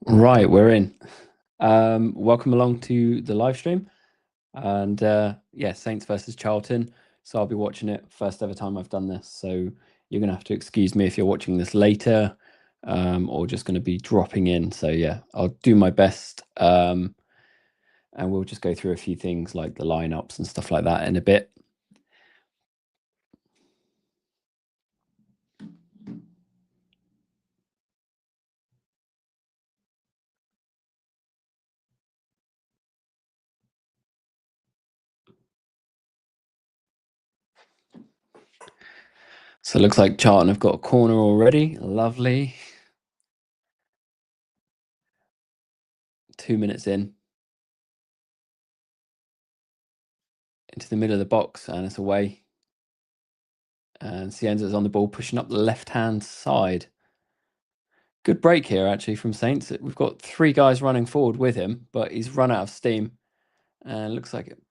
Right, we're in. Welcome along to the live stream. And yeah, Saints versus Charlton. So I'll be watching it first ever time I've done this. So you're going to have to excuse me if you're watching this later or just going to be dropping in. So yeah, I'll do my best. And we'll just go through a few things like the lineups and stuff like that in a bit. So it looks like Charlton have got a corner already. Lovely. 2 minutes in. Into the middle of the box and it's away. And Cienza's on the ball, pushing up the left-hand side. Good break here, actually, from Saints. We've got 3 guys running forward with him, but he's run out of steam. And looks like it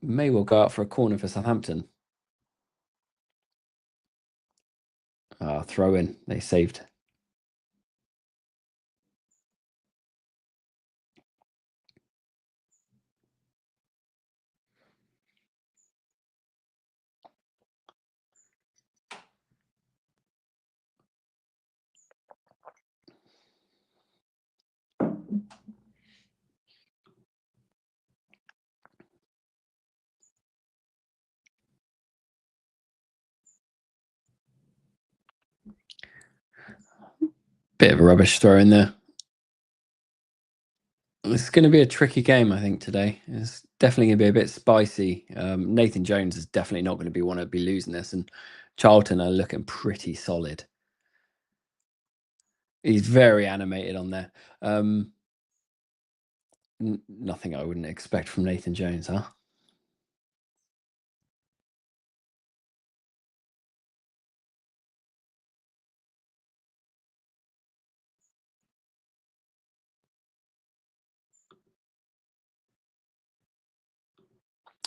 may well go out for a corner for Southampton. Throw in. They saved. Bit of a rubbish throw in there. It's going to be a tricky game, I think, today. It's definitely going to be a bit spicy. Nathan Jones is definitely not going to want to be losing this, and Charlton are looking pretty solid. He's very animated on there. Nothing I wouldn't expect from Nathan Jones, huh?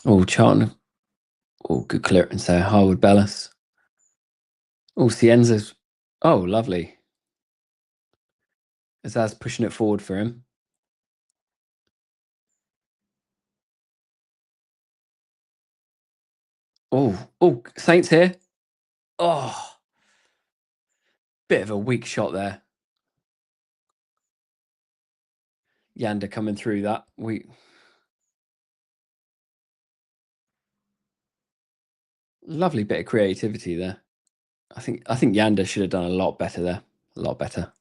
Oh, Charlton. Oh, good clearance there. Harwood Bellis. Oh, Cienza's. Oh, lovely. Azaz pushing it forward for him. Oh, Saints here. Oh, bit of a weak shot there. Yanda coming through that. Lovely bit of creativity there. I think Yanda should have done a lot better there. A lot better.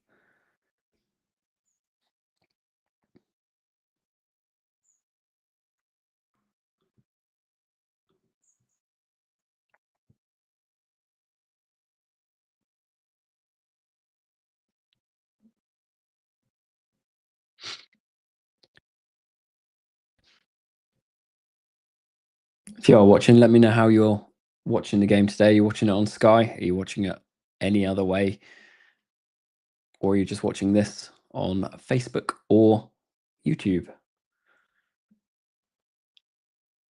If you are watching, let me know how you're watching the game today. Are you watching it on Sky? Are you watching it any other way? Or are you just watching this on Facebook or YouTube?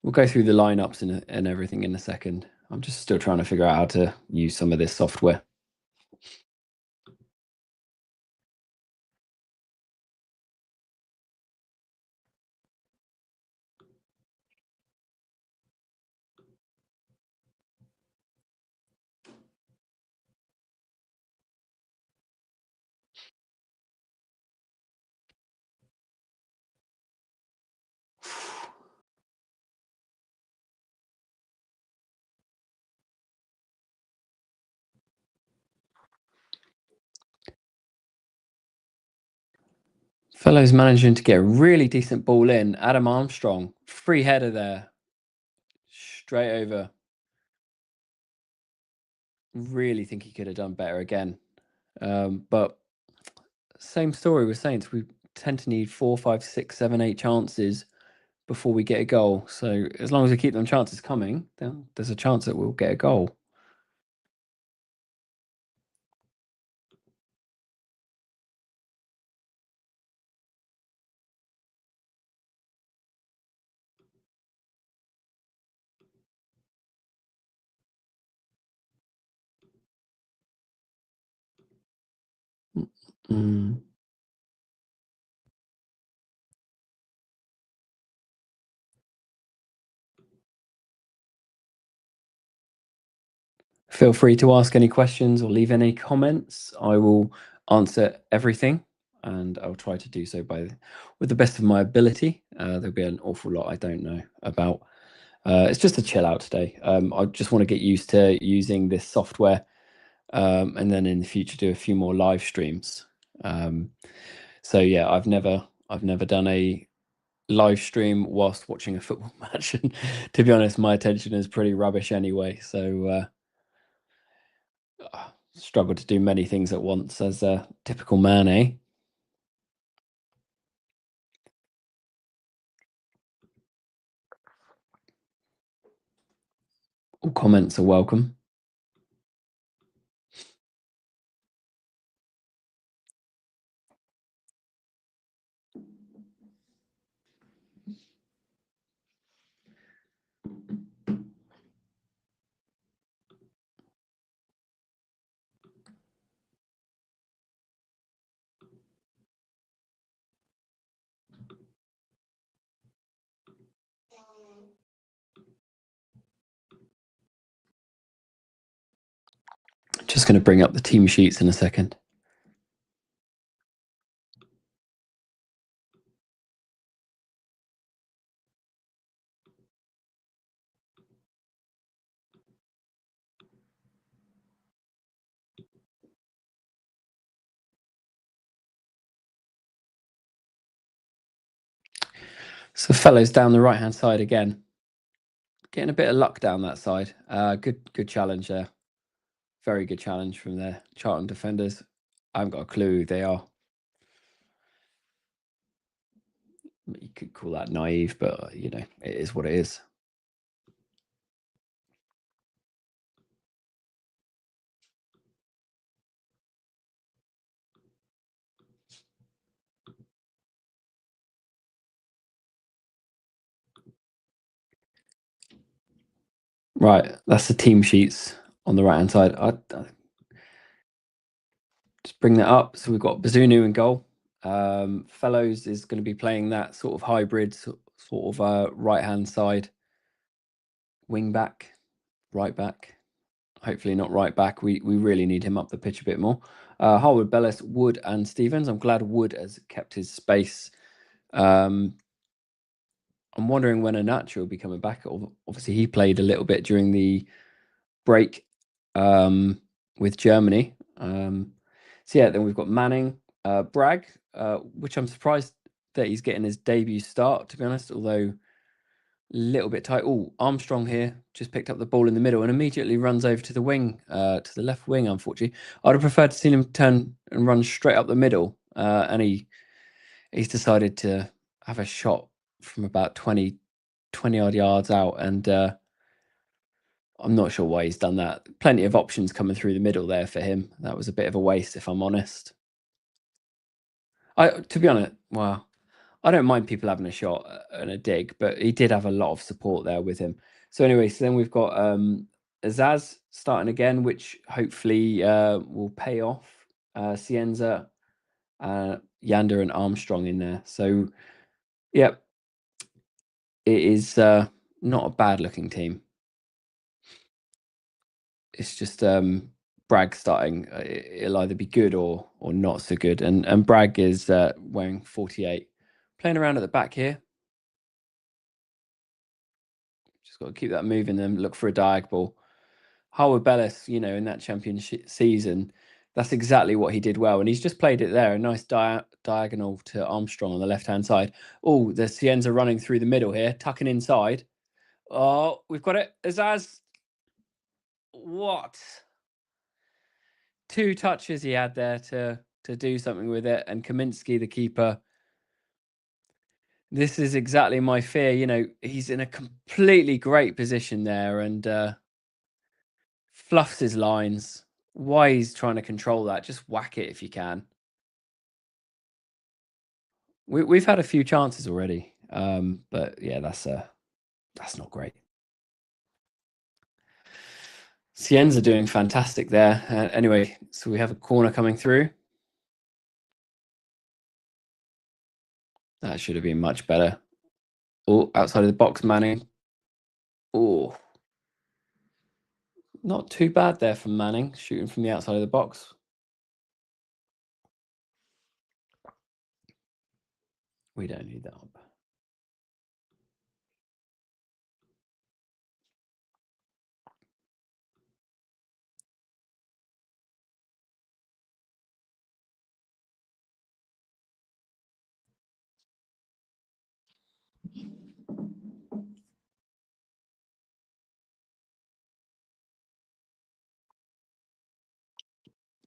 We'll go through the lineups and everything in a second. I'm just still trying to figure out how to use some of this software. Fellow's managing to get a really decent ball in. Adam Armstrong, free header there. Straight over. Really think he could have done better again. But same story with Saints. We tend to need 4, 5, 6, 7, 8 chances before we get a goal. So as long as we keep them chances coming, then there's a chance that we'll get a goal. Mm. Feel free to ask any questions or leave any comments. I will answer everything, and I'll try to do so with the best of my ability. There'll be an awful lot I don't know about. It's just a chill out today. I just want to get used to using this software, and then in the future do a few more live streams. So yeah, I've never done a live stream whilst watching a football match, and to be honest, my attention is pretty rubbish anyway. So struggle to do many things at once as a typical man, eh? All comments are welcome. Just going to bring up the team sheets in a second. So fellows down the right-hand side again. Getting a bit of luck down that side. Good challenge there. Very good challenge from their Charlton defenders. I haven't got a clue who they are. You could call that naive, but you know, it is what it is. Right, that's the team sheets on the right-hand side. I just bring that up. So we've got Bazunu in goal. Fellows is going to be playing that sort of hybrid, sort of right-hand side wing back, right back. Hopefully not right back. We really need him up the pitch a bit more. Harwood, Bellis, Wood, and Stevens. I'm glad Wood has kept his space. I'm wondering when Anacho will be coming back. Obviously, he played a little bit during the break with Germany. So yeah, then we've got Manning, Bragg, which I'm surprised that he's getting his debut start, to be honest, although a little bit tight. Oh, Armstrong here just picked up the ball in the middle and immediately runs over to the wing, to the left wing, unfortunately. I'd have preferred to see him turn and run straight up the middle, and he's decided to have a shot from about 20 odd yards out, and I'm not sure why he's done that. Plenty of options coming through the middle there for him. That was a bit of a waste, if I'm honest. To be honest, well, I don't mind people having a shot and a dig, but he did have a lot of support there with him. So anyway, so then we've got Azaz starting again, which hopefully will pay off. Cienza, Yander and Armstrong in there. So, yep, it is not a bad looking team. It's just Bragg starting. It'll either be good or not so good. And Bragg is wearing 48. Playing around at the back here. Just got to keep that moving, then look for a diag ball. Howard Bellis, you know, in that championship season, that's exactly what he did well. And he's just played it there. A nice diagonal to Armstrong on the left-hand side. Oh, there's Cienza running through the middle here, tucking inside. Oh, we've got it. Azaz. What? 2 touches he had there to do something with it. And Kaminsky, the keeper, this is exactly my fear. You know, he's in a completely great position there and fluffs his lines. Why he's trying to control that? Just whack it if you can. We've had a few chances already, but yeah, that's not great. Cienza doing fantastic there. Anyway, so we have a corner coming through. That should have been much better. Oh, outside of the box, Manning. Oh, Not too bad there from Manning, shooting from the outside of the box. We don't need that up.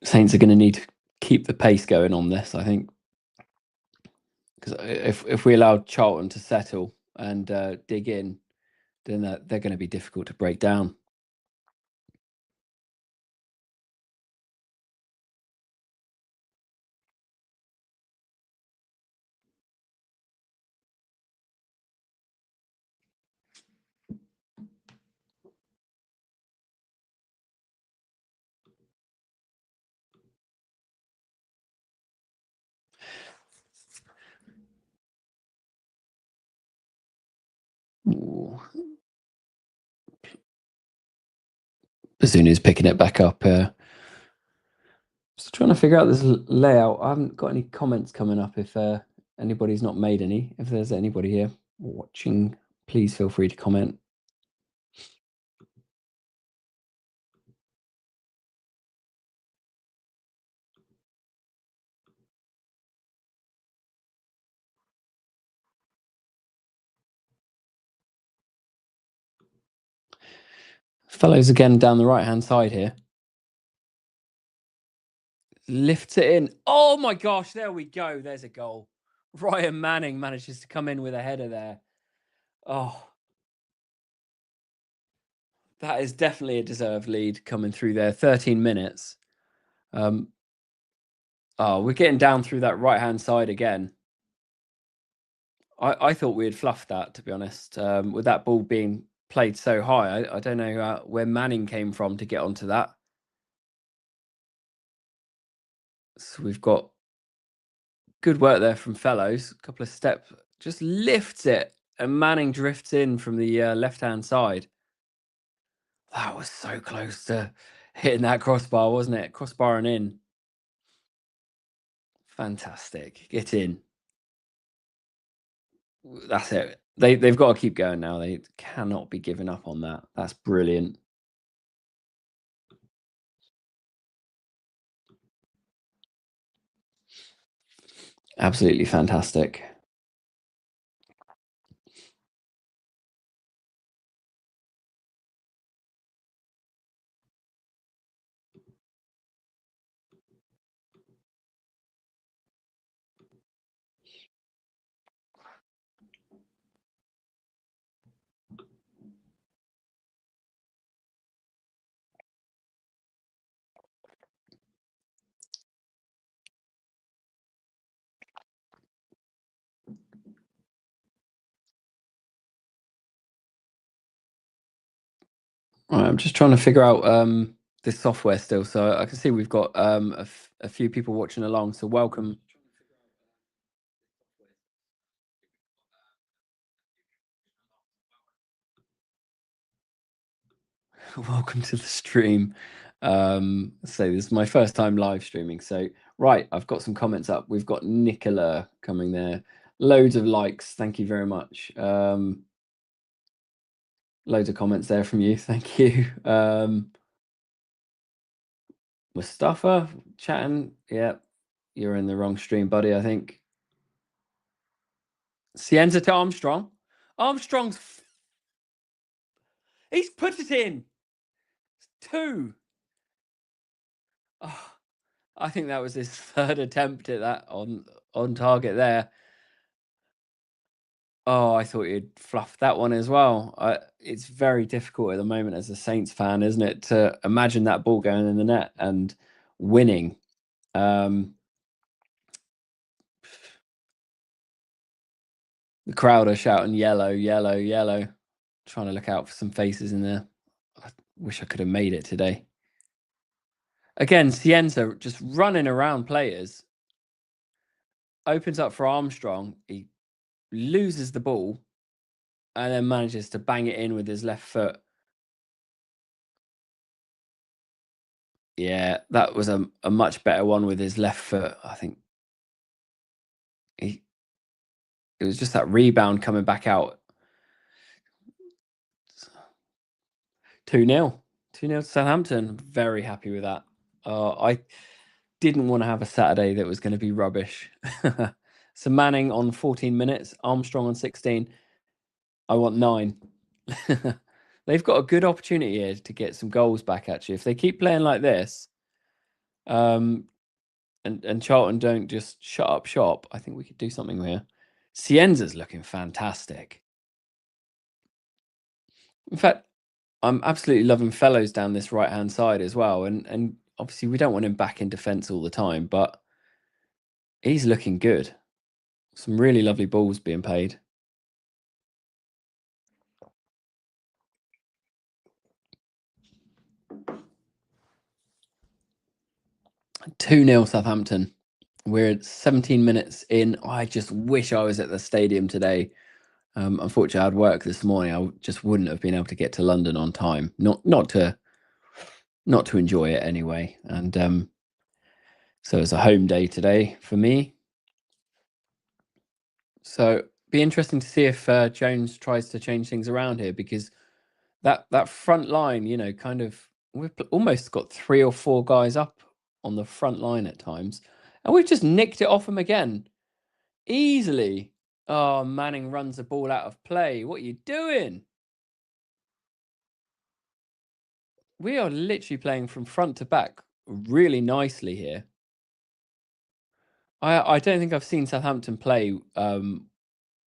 Saints are going to need to keep the pace going on this, I think, because if we allow Charlton to settle and dig in, then they're going to be difficult to break down. Ooh. Bazunu's picking it back up. Just trying to figure out this layout. I haven't got any comments coming up. If anybody's not made any, if there's anybody here watching, please feel free to comment. Fellows again down the right-hand side here. Lifts it in. Oh my gosh, there we go. There's a goal. Ryan Manning manages to come in with a header there. Oh, that is definitely a deserved lead coming through there. 13 minutes. Oh, we're getting down through that right-hand side again. I thought we had fluffed that, to be honest, with that ball being played so high. I don't know where Manning came from to get onto that. So we've got good work there from Fellows. A couple of steps, just lifts it, and Manning drifts in from the left-hand side. That was so close to hitting that crossbar, wasn't it? Crossbar and in. Fantastic. Get in. That's it. They've got to keep going now. They cannot be giving up on that. That's brilliant. Absolutely fantastic. Right, I'm just trying to figure out this software still. So I can see we've got a few people watching along. So welcome. Welcome to the stream. So this is my first time live streaming. So right, I've got some comments up. We've got Nicola coming there. Loads of likes. Thank you very much. Loads of comments there from you. Thank you. Mustafa chatting. Yeah, you're in the wrong stream, buddy, I think. Cienza to Armstrong. Armstrong's he's put it in. 2. Oh, I think that was his 3rd attempt at that on target there. Oh, I thought he'd fluffed that one as well. It's very difficult at the moment as a Saints fan, isn't it, to imagine that ball going in the net and winning. The crowd are shouting yellow, yellow, yellow. Trying to look out for some faces in there. I wish I could have made it today. Again, Cienza just running around players. Opens up for Armstrong. He loses the ball and then manages to bang it in with his left foot. Yeah, that was a much better one with his left foot. I think he it was just that rebound coming back out. 2-0. 2-0 to Southampton. Very happy with that. I didn't want to have a Saturday that was going to be rubbish. So Manning on 14 minutes, Armstrong on 16. I want 9. They've got a good opportunity here to get some goals back, actually. If they keep playing like this, and Charlton don't just shut up shop, I think we could do something here. Cienza's looking fantastic. In fact, I'm absolutely loving Fellows down this right-hand side as well. And obviously we don't want him back in defence all the time, but he's looking good. Some really lovely balls being played. 2-0 Southampton. We're 17 minutes in. I just wish I was at the stadium today. Unfortunately, I had work this morning. I just wouldn't have been able to get to London on time. Not to enjoy it anyway. And so it's a home day today for me. So be interesting to see if Jones tries to change things around here, because that front line, kind of we've almost got 3 or 4 guys up on the front line at times, and we've just nicked it off them again easily. Oh, Manning runs the ball out of play. What are you doing? We are literally playing from front to back really nicely here. I don't think I've seen Southampton play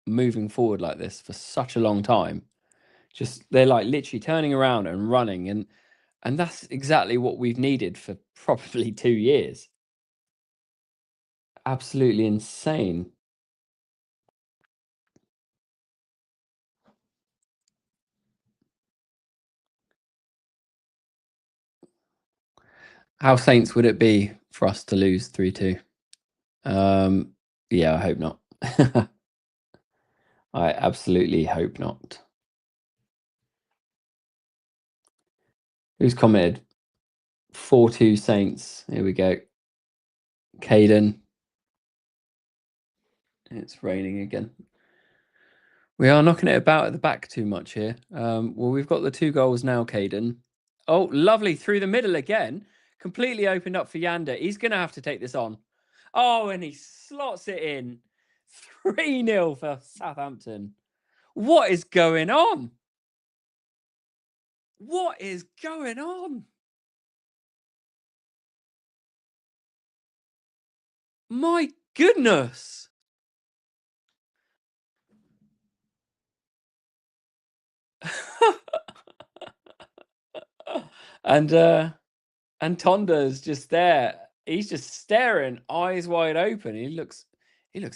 moving forward like this for such a long time. Just they're like literally turning around and running, and that's exactly what we've needed for probably 2 years. Absolutely insane. How Saints would it be for us to lose 3-2? Yeah, I hope not. I absolutely hope not. Who's commented? 4-2 Saints. Here we go. Caden. It's raining again. We are knocking it about at the back too much here. Well, we've got the 2 goals now, Caden. Oh, lovely. Through the middle again. Completely opened up for Yander. He's going to have to take this on. Oh, and he slots it in. 3-0 for Southampton. What is going on? What is going on? My goodness. And Tonda's just there. He's just staring, eyes wide open. He looks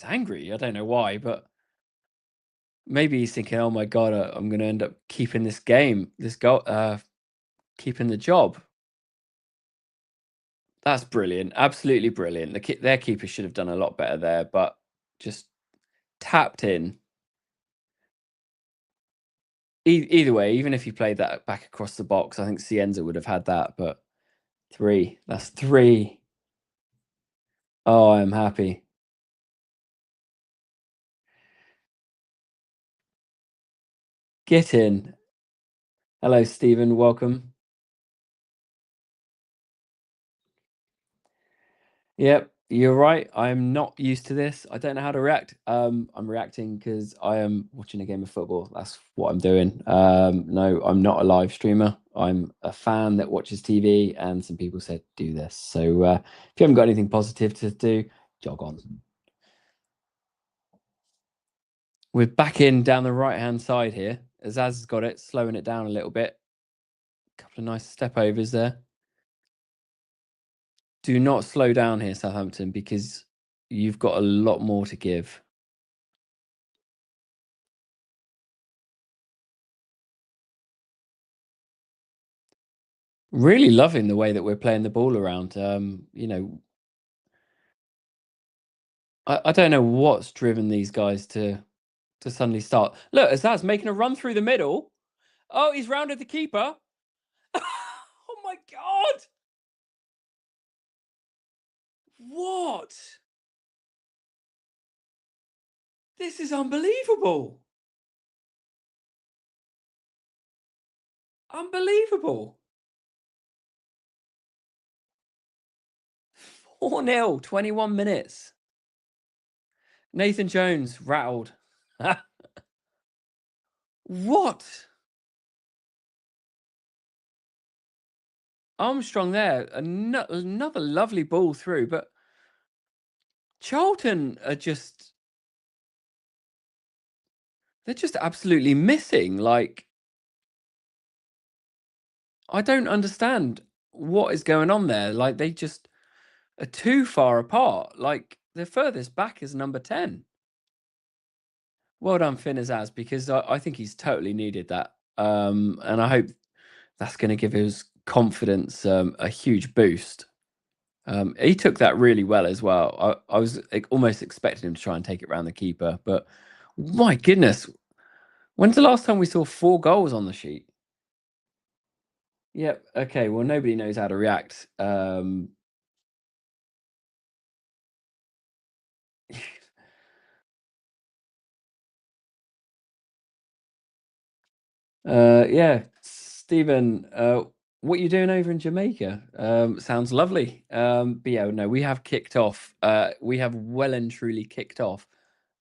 angry. I don't know why, but maybe he's thinking, "Oh my god, I'm going to end up keeping this game, this goal, keeping the job." That's brilliant, absolutely brilliant. Their keeper should have done a lot better there, but just tapped in. Either way, even if you played that back across the box, I think Cienza would have had that. But 3, that's 3. Oh, I'm happy. Get in. Hello, Stephen. Welcome. Yep, you're right. I'm not used to this. I don't know how to react. I'm reacting because I am watching a game of football. That's what I'm doing. No, I'm not a live streamer. I'm a fan that watches TV, and some people said do this. So if you haven't got anything positive to do, jog on. We're back in down the right-hand side here. Azaz has got it, slowing it down a little bit. A couple of nice step overs there. Do not slow down here, Southampton, because you've got a lot more to give. Really loving the way that we're playing the ball around. I don't know what's driven these guys to suddenly start. Look, Azaz making a run through the middle. Oh, he's rounded the keeper. Oh my god! This is unbelievable. Unbelievable. 4-0, 21 minutes. Nathan Jones rattled. What? Armstrong there. Another lovely ball through, but Charlton are just, they're just absolutely missing. Like, I don't understand what is going on there. Like, they just are too far apart. Like, the furthest back is number 10. Well done, Finn Azaz, because I think he's totally needed that. And I hope that's going to give his confidence a huge boost. He took that really well as well. I was almost expecting him to try and take it around the keeper, but my goodness, when's the last time we saw 4 goals on the sheet? Yep. Okay. Well, nobody knows how to react. Yeah, Stephen, what are you doing over in Jamaica? Sounds lovely. But yeah, no, we have kicked off. We have well and truly kicked off,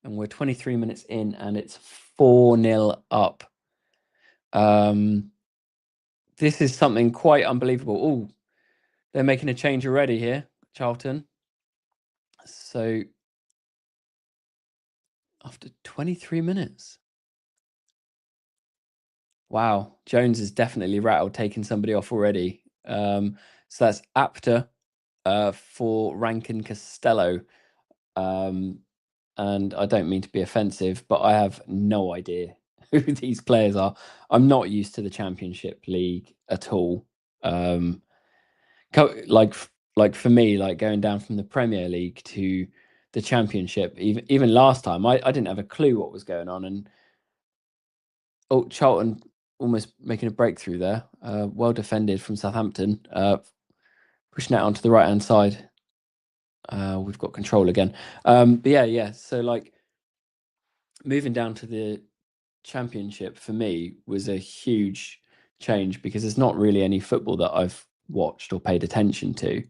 and we're 23 minutes in, and it's 4-0 up. This is something quite unbelievable. Oh, they're making a change already here, Charlton. So after 23 minutes. Wow, Jones is definitely rattled, taking somebody off already. So that's Apter for Rankin Costello. And I don't mean to be offensive, but I have no idea who these players are. I'm not used to the Championship League at all. Like for me, like going down from the Premier League to the Championship, even last time, I didn't have a clue what was going on. And Charlton almost making a breakthrough there. Well defended from Southampton, pushing it onto the right hand side. We've got control again. But yeah. So like moving down to the Championship for me was a huge change because there's not really any football that I've watched or paid attention to.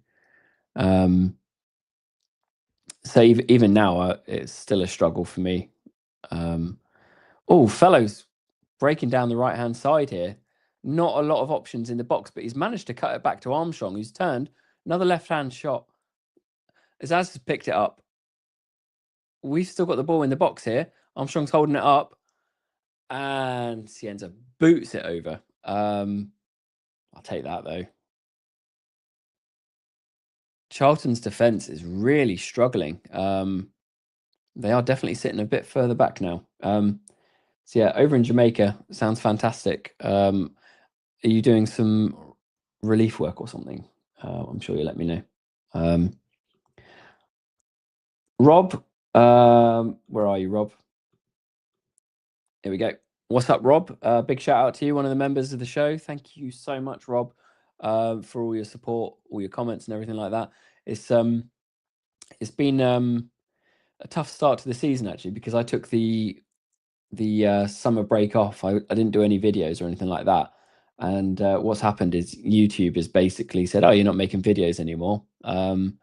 So even now, it's still a struggle for me. Fellows breaking down the right hand side here. Not a lot of options in the box, but he's managed to cut it back to Armstrong, who's turned another left hand shot. Azaz has picked it up. We've still got the ball in the box here. Armstrong's holding it up, and he ends up boots it over. I'll take that though. Charlton's defence is really struggling. They are definitely sitting a bit further back now. So yeah, over in Jamaica, sounds fantastic. Are you doing some relief work or something? I'm sure you'll let me know. Rob, where are you, Rob? Here we go. What's up, Rob? Big shout out to you, one of the members of the show. Thank you so much, Rob, for all your support, all your comments, and everything like that. It's been a tough start to the season actually because I took the summer break off. I didn't do any videos or anything like that. And what's happened is YouTube has basically said, "Oh, you're not making videos anymore," and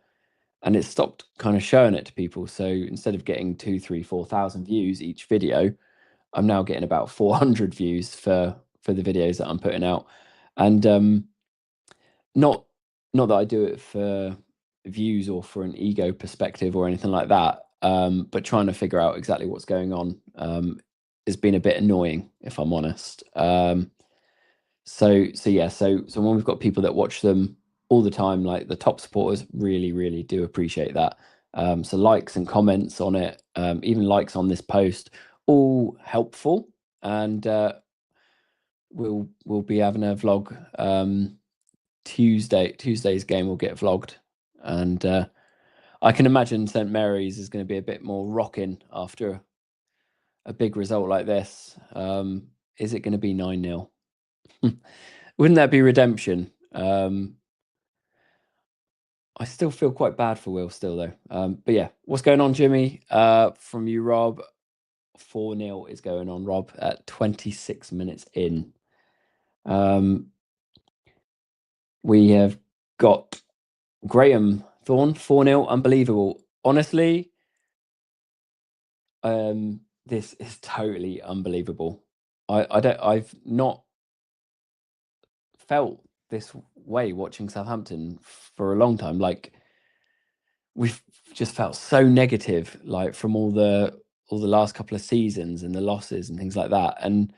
it stopped kind of showing it to people. So instead of getting 2, 3, 4,000 views each video, I'm now getting about 400 views for the videos that I'm putting out. And not that I do it for views or for an ego perspective or anything like that, but trying to figure out exactly what's going on has been a bit annoying, if I'm honest. So when we've got people that watch them all the time, like the top supporters, really do appreciate that. So likes and comments on it, even likes on this post, all helpful. And we'll be having a vlog Tuesday's game will get vlogged, and I can imagine St Mary's is going to be a bit more rocking after a big result like this. Is it going to be 9-0? Wouldn't that be redemption? I still feel quite bad for Will still though. But yeah, what's going on, Jimmy? From you, Rob. 4-0 is going on, Rob, at 26 minutes in. We have got Graham Thorne, 4-0, unbelievable. Honestly, this is totally unbelievable. I've not felt this way watching Southampton for a long time. Like, we've just felt so negative, like from all the last couple of seasons and the losses and things like that. And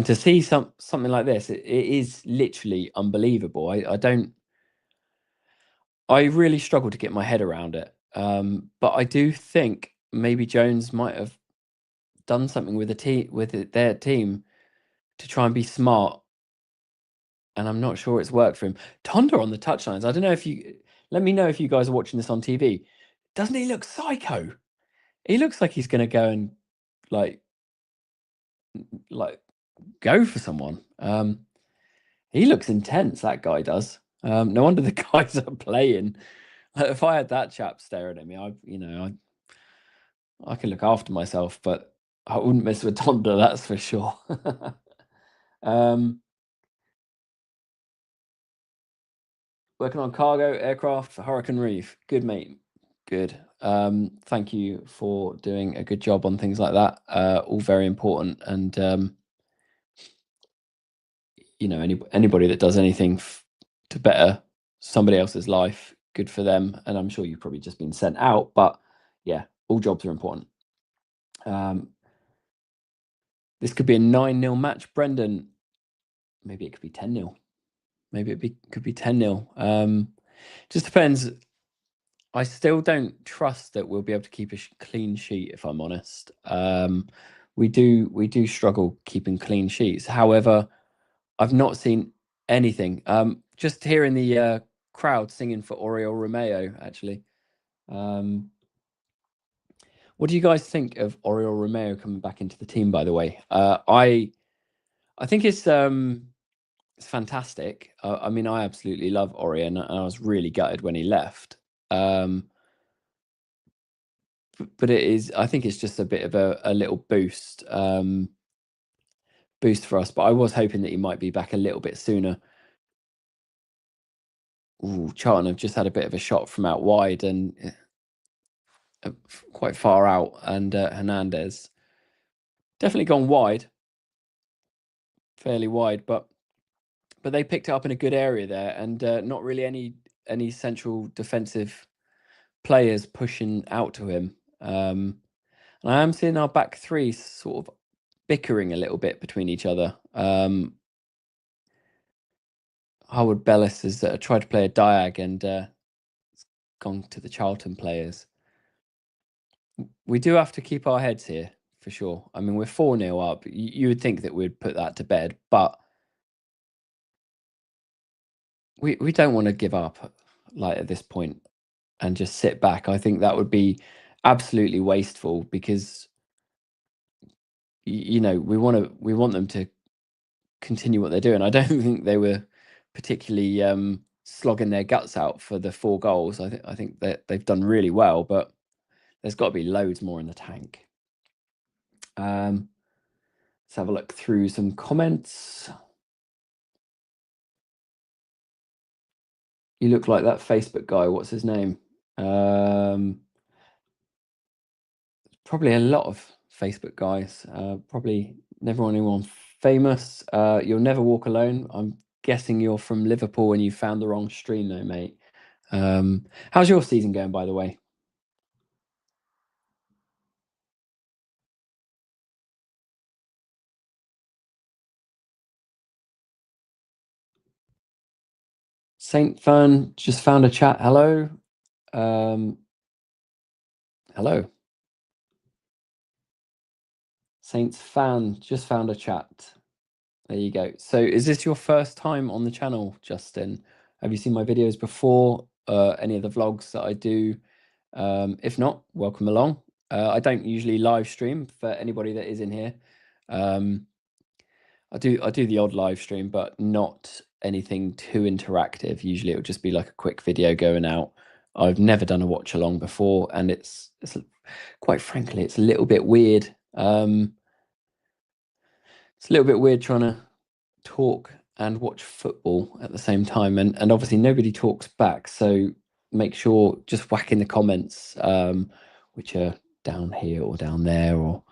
to see something like this, it is literally unbelievable. I really struggle to get my head around it. But I do think maybe Jones might have done something with their team to try and be smart, and I'm not sure it's worked for him. Tonda on the touchlines. I don't know if you let me know if you guys are watching this on TV. Doesn't he look psycho? He looks like he's going to go and like go for someone. He looks intense. That guy does. No wonder the guys are playing. If I had that chap staring at me, I can look after myself, but I wouldn't mess with Tonda, that's for sure. Working on cargo aircraft for Hurricane Reef. Good, mate. Good. Thank you for doing a good job on things like that. All very important. And anybody that does anything to better somebody else's life, good for them. And I'm sure you've probably just been sent out, but yeah, all jobs are important. This could be a 9-0 match, Brendan. Maybe it could be 10-0. Maybe could be 10-0. Just depends. I still don't trust that we'll be able to keep a clean sheet, if I'm honest. We do struggle keeping clean sheets. However, I've not seen anything. Just hearing the crowd singing for Oriol Romeo, actually. What do you guys think of Oriol Romeo coming back into the team, by the way? I think it's fantastic. I mean, I absolutely love Ori, and I was really gutted when he left. But it is, I think it's just a bit of a little boost for us. But I was hoping that he might be back a little bit sooner. Ooh, Charlton have just had a bit of a shot from out wide and quite far out, and Hernandez definitely gone wide, fairly wide, but they picked it up in a good area there, and not really any central defensive players pushing out to him. And I am seeing our back three sort of bickering a little bit between each other. Howard Bellis has tried to play a diag and gone to the Charlton players. We do have to keep our heads here, for sure. I mean, we're 4-0 up. You would think that we'd put that to bed, but we don't want to give up like at this point and just sit back. I think that would be absolutely wasteful, because we want them to continue what they're doing. I don't think they were particularly slogging their guts out for the 4 goals. I think that they've done really well, but there's got to be loads more in the tank. Let's have a look through some comments. You look like that Facebook guy. What's his name? Probably a lot of Facebook guys. Probably never anyone famous. You'll never walk alone. I'm guessing you're from Liverpool and you found the wrong stream though, mate. How's your season going, by the way? Saint Fern just found a chat. Hello. Hello. Saints fan just found a chat. There you go. So is this your first time on the channel, Justin? Have you seen my videos before? Any of the vlogs that I do? If not, welcome along. I don't usually live stream for anybody that is in here. I do the odd live stream, but not anything too interactive. Usually it would just be like a quick video going out. I've never done a watch along before, and it's quite frankly, it's a little bit weird. It's a little bit weird trying to talk and watch football at the same time, and obviously nobody talks back, so make sure just whack in the comments, which are down here or down there, or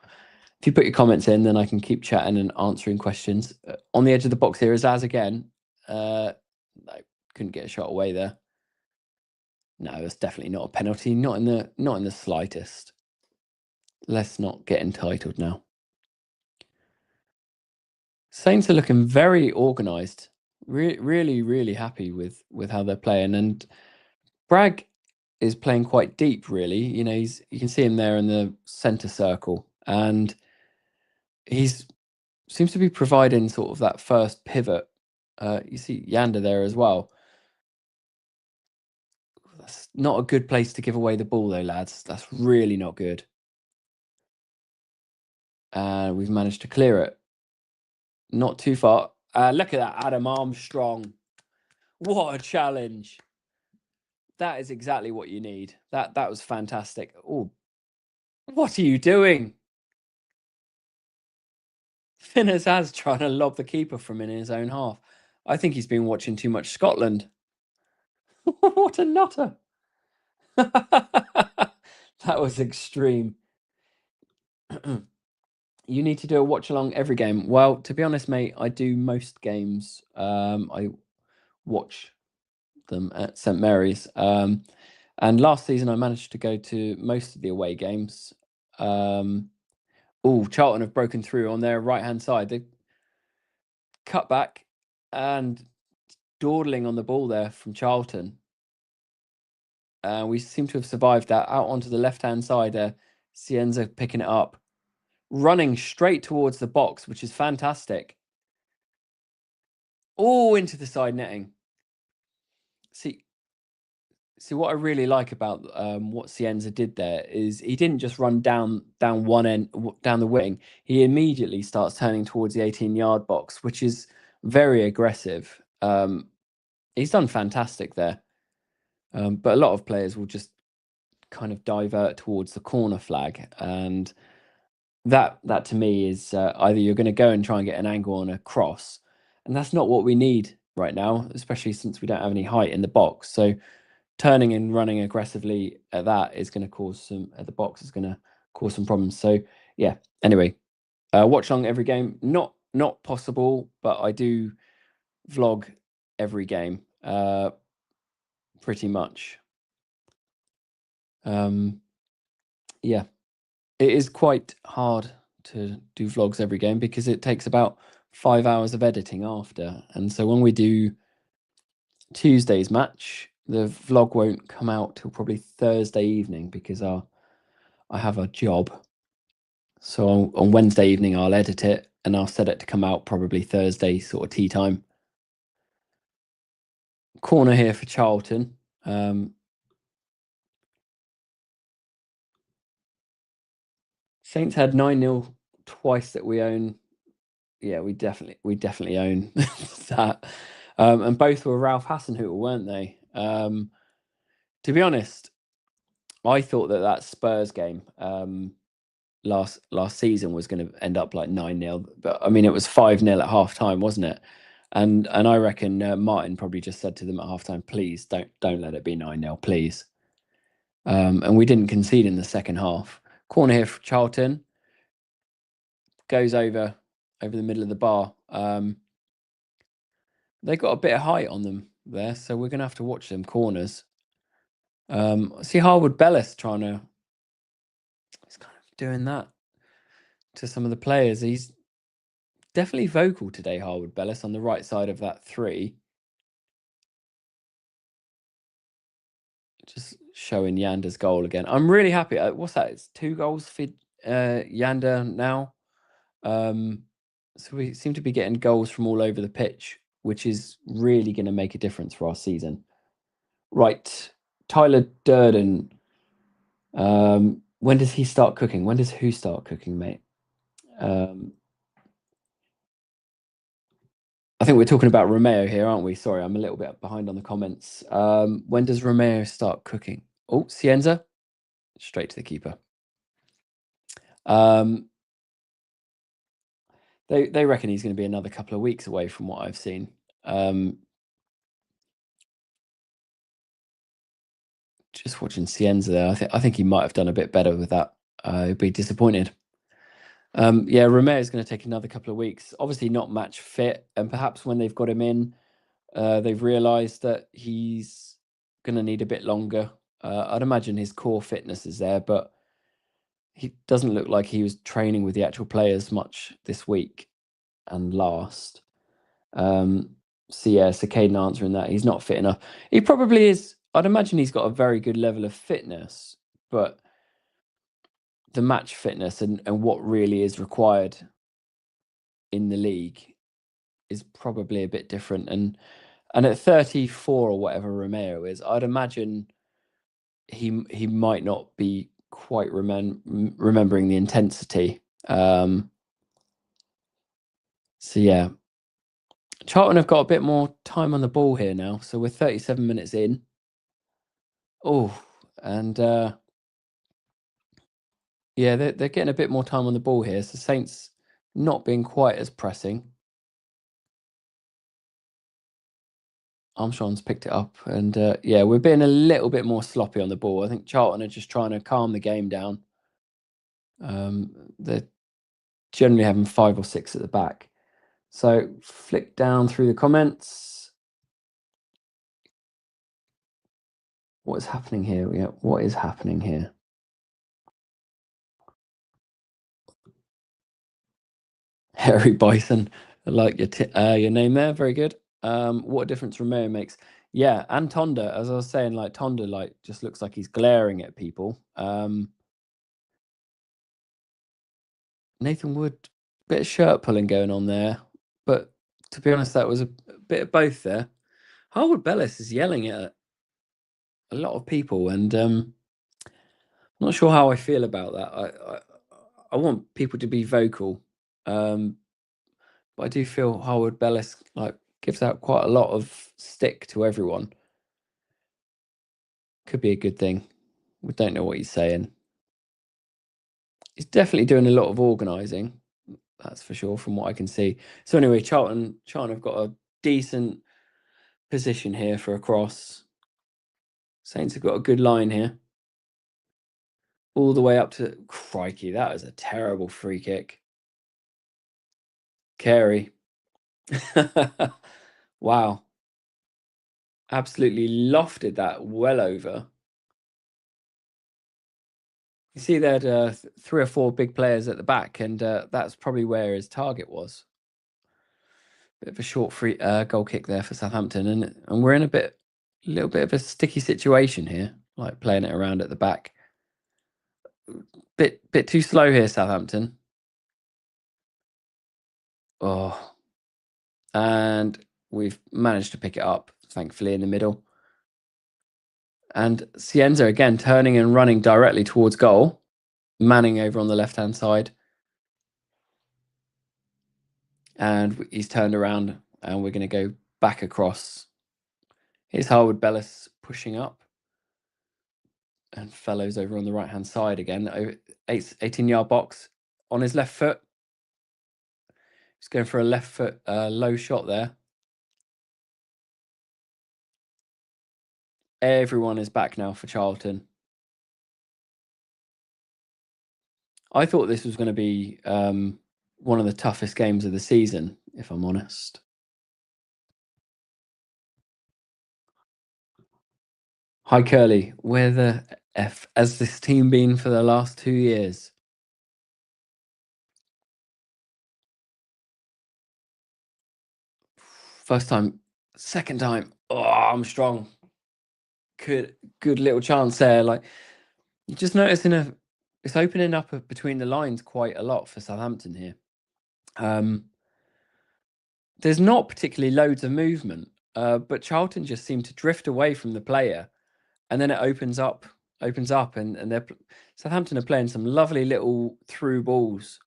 if you put your comments in, then I can keep chatting and answering questions. On the edge of the box here is Az again. I couldn't get a shot away there. No, it's definitely not a penalty, not in the slightest. Let's not get entitled now. Saints are looking very organised. Really happy with how they're playing, and Bragg is playing quite deep. Really, you know, you can see him there in the centre circle, and he's seems to be providing sort of that first pivot. You see Yander there as well. That's not a good place to give away the ball, though, lads. That's really not good. We've managed to clear it. Not too far. Look at that, Adam Armstrong. What a challenge. That is exactly what you need. That was fantastic. Oh, what are you doing? Finners has trying to lob the keeper from in his own half. I think he's been watching too much Scotland. What a nutter. That was extreme. You need to do a watch along every game. Well, to be honest, mate, I do most games. I watch them at St Mary's. And last season I managed to go to most of the away games. Charlton have broken through on their right-hand side. They cut back and dawdling on the ball there from Charlton. We seem to have survived that. Out onto the left-hand side there. Cienza picking it up. Running straight towards the box, which is fantastic. Oh, into the side netting. See what I really like about what Cienza did there is he didn't just run down one end, down the wing. He immediately starts turning towards the 18-yard box, which is very aggressive. He's done fantastic there. But a lot of players will just kind of divert towards the corner flag, and that to me is either you're going to go and try and get an angle on a cross, and that's not what we need right now, especially since we don't have any height in the box. So turning and running aggressively at that is going to cause some at the box is going to cause some problems. So yeah. Anyway, watch along every game. Not possible, but I do vlog every game, pretty much. Yeah, it is quite hard to do vlogs every game because it takes about 5 hours of editing after, and so when we do Tuesday's match, the vlog won't come out till probably Thursday evening because I have a job. So on Wednesday evening, I'll edit it and I'll set it to come out probably Thursday, sort of tea time. Corner here for Charlton. Saints had 9-0 twice that we own. Yeah, we definitely own that. And both were Ralph Hasenhüttl, weren't they? To be honest, I thought that Spurs game last season was going to end up like 9-0, but I mean it was 5-0 at half time, wasn't it? And I reckon Martin probably just said to them at half time, please don't let it be 9-0, please. And we didn't concede in the second half. Corner here for Charlton. Goes over the middle of the bar. They got a bit of height on them there, so we're going to have to watch them corners. See Harwood Bellis he's kind of doing that to some of the players. He's definitely vocal today, Harwood Bellis, on the right side of that 3. Just showing Yander's goal again. I'm really happy. What's that? It's 2 goals for Yander now. So we seem to be getting goals from all over the pitch, which is really going to make a difference for our season. Right, Tyler Durden. When does he start cooking? When does who start cooking, mate? I think we're talking about Romeo here, aren't we? Sorry, I'm a little bit behind on the comments. When does Romeo start cooking? Oh, Cienza. Straight to the keeper. They reckon he's going to be another couple of weeks away from what I've seen. Just watching Cienza there, I think he might have done a bit better with that. I'd be disappointed. Yeah, Romeo is going to take another couple of weeks. Obviously not match fit, and perhaps when they've got him in, they've realised that he's going to need a bit longer. I'd imagine his core fitness is there, but he doesn't look like he was training with the actual players much this week and last. So yeah, so Caden answering that, he's not fit enough. He probably is. I'd imagine he's got a very good level of fitness, but the match fitness and what really is required in the league is probably a bit different. And at 34 or whatever Romeo is, I'd imagine he might not be quite remembering the intensity. So yeah, Charlton have got a bit more time on the ball here now. So we're 37 minutes in. Oh, and yeah, they're getting a bit more time on the ball here. So Saints not being quite as pressing. Armstrong's picked it up, and yeah, we're being a little bit more sloppy on the ball. I think Charlton are just trying to calm the game down. They're generally having 5 or 6 at the back. So flick down through the comments. What is happening here? Yeah, what is happening here? Harry Bison, I like your name there. Very good. What a difference Romeo makes. Yeah, and Tonda, as I was saying, like Tonda, like just looks like he's glaring at people. Nathan Wood, bit of shirt pulling going on there, but to be honest, that was a bit of both there. Harwood Bellis is yelling at a lot of people, and I'm not sure how I feel about that. I want people to be vocal, but I do feel Harwood Bellis like gives out quite a lot of stick to everyone. Could be a good thing. We don't know what he's saying. He's definitely doing a lot of organising, that's for sure, from what I can see. So anyway, Charlton have got a decent position here for a cross. Saints have got a good line here. All the way up to... Crikey, that was a terrible free kick. Carey. Wow. Absolutely lofted that well over. You see there had 3 or 4 big players at the back, and that's probably where his target was. Bit of a short free goal kick there for Southampton, and we're in a little bit of a sticky situation here, like playing it around at the back. Bit too slow here, Southampton. Oh, and we've managed to pick it up, thankfully, in the middle. And Cienza again turning and running directly towards goal. Manning over on the left-hand side. And he's turned around, and we're going to go back across. Here's Harwood Bellis pushing up. And Fellows over on the right-hand side again. 18-yard box on his left foot. He's going for a left foot low shot there. Everyone is back now for Charlton. I thought this was going to be one of the toughest games of the season, if I'm honest. Hi, Curly. Where the F has this team been for the last 2 years? First time, second time. Oh, I'm strong. Good little chance there. Like, you just notice it's opening up between the lines quite a lot for Southampton here. There's not particularly loads of movement, but Charlton just seem to drift away from the player, and then it opens up, and Southampton are playing some lovely little through balls.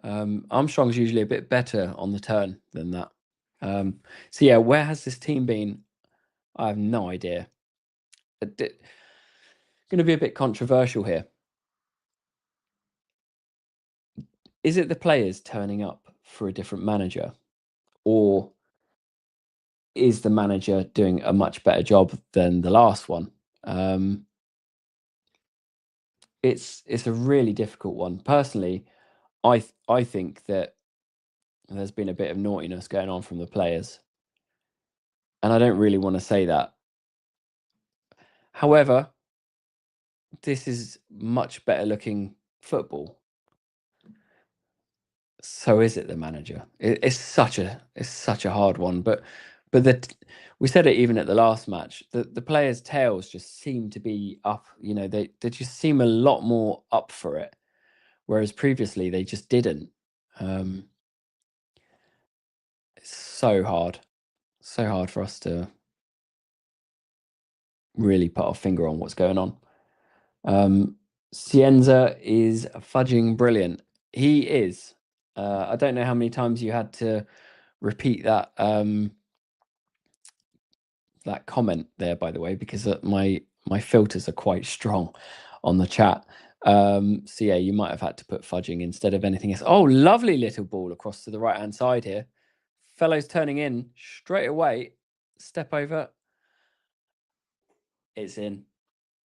Armstrong's usually a bit better on the turn than that. So yeah, where has this team been? I have no idea. Going to be a bit controversial here. is it the players turning up for a different manager, or is the manager doing a much better job than the last one? It's a really difficult one. Personally, I think that there's been a bit of naughtiness going on from the players, and I don't really want to say that. However, this is much better looking football. So is it the manager? It's such a hard one, but we said it even at the last match. The players' tails just seem to be up. You know, they just seem a lot more up for it, whereas previously they just didn't. It's so hard for us to really put our finger on what's going on. Cienza is fudging brilliant. He is. I don't know how many times you had to repeat that that comment there, by the way, because my filters are quite strong on the chat. So yeah, you might have had to put fudging instead of anything else. Oh, lovely little ball across to the right hand side here. Fellows turning in straight away. Step over. It's in.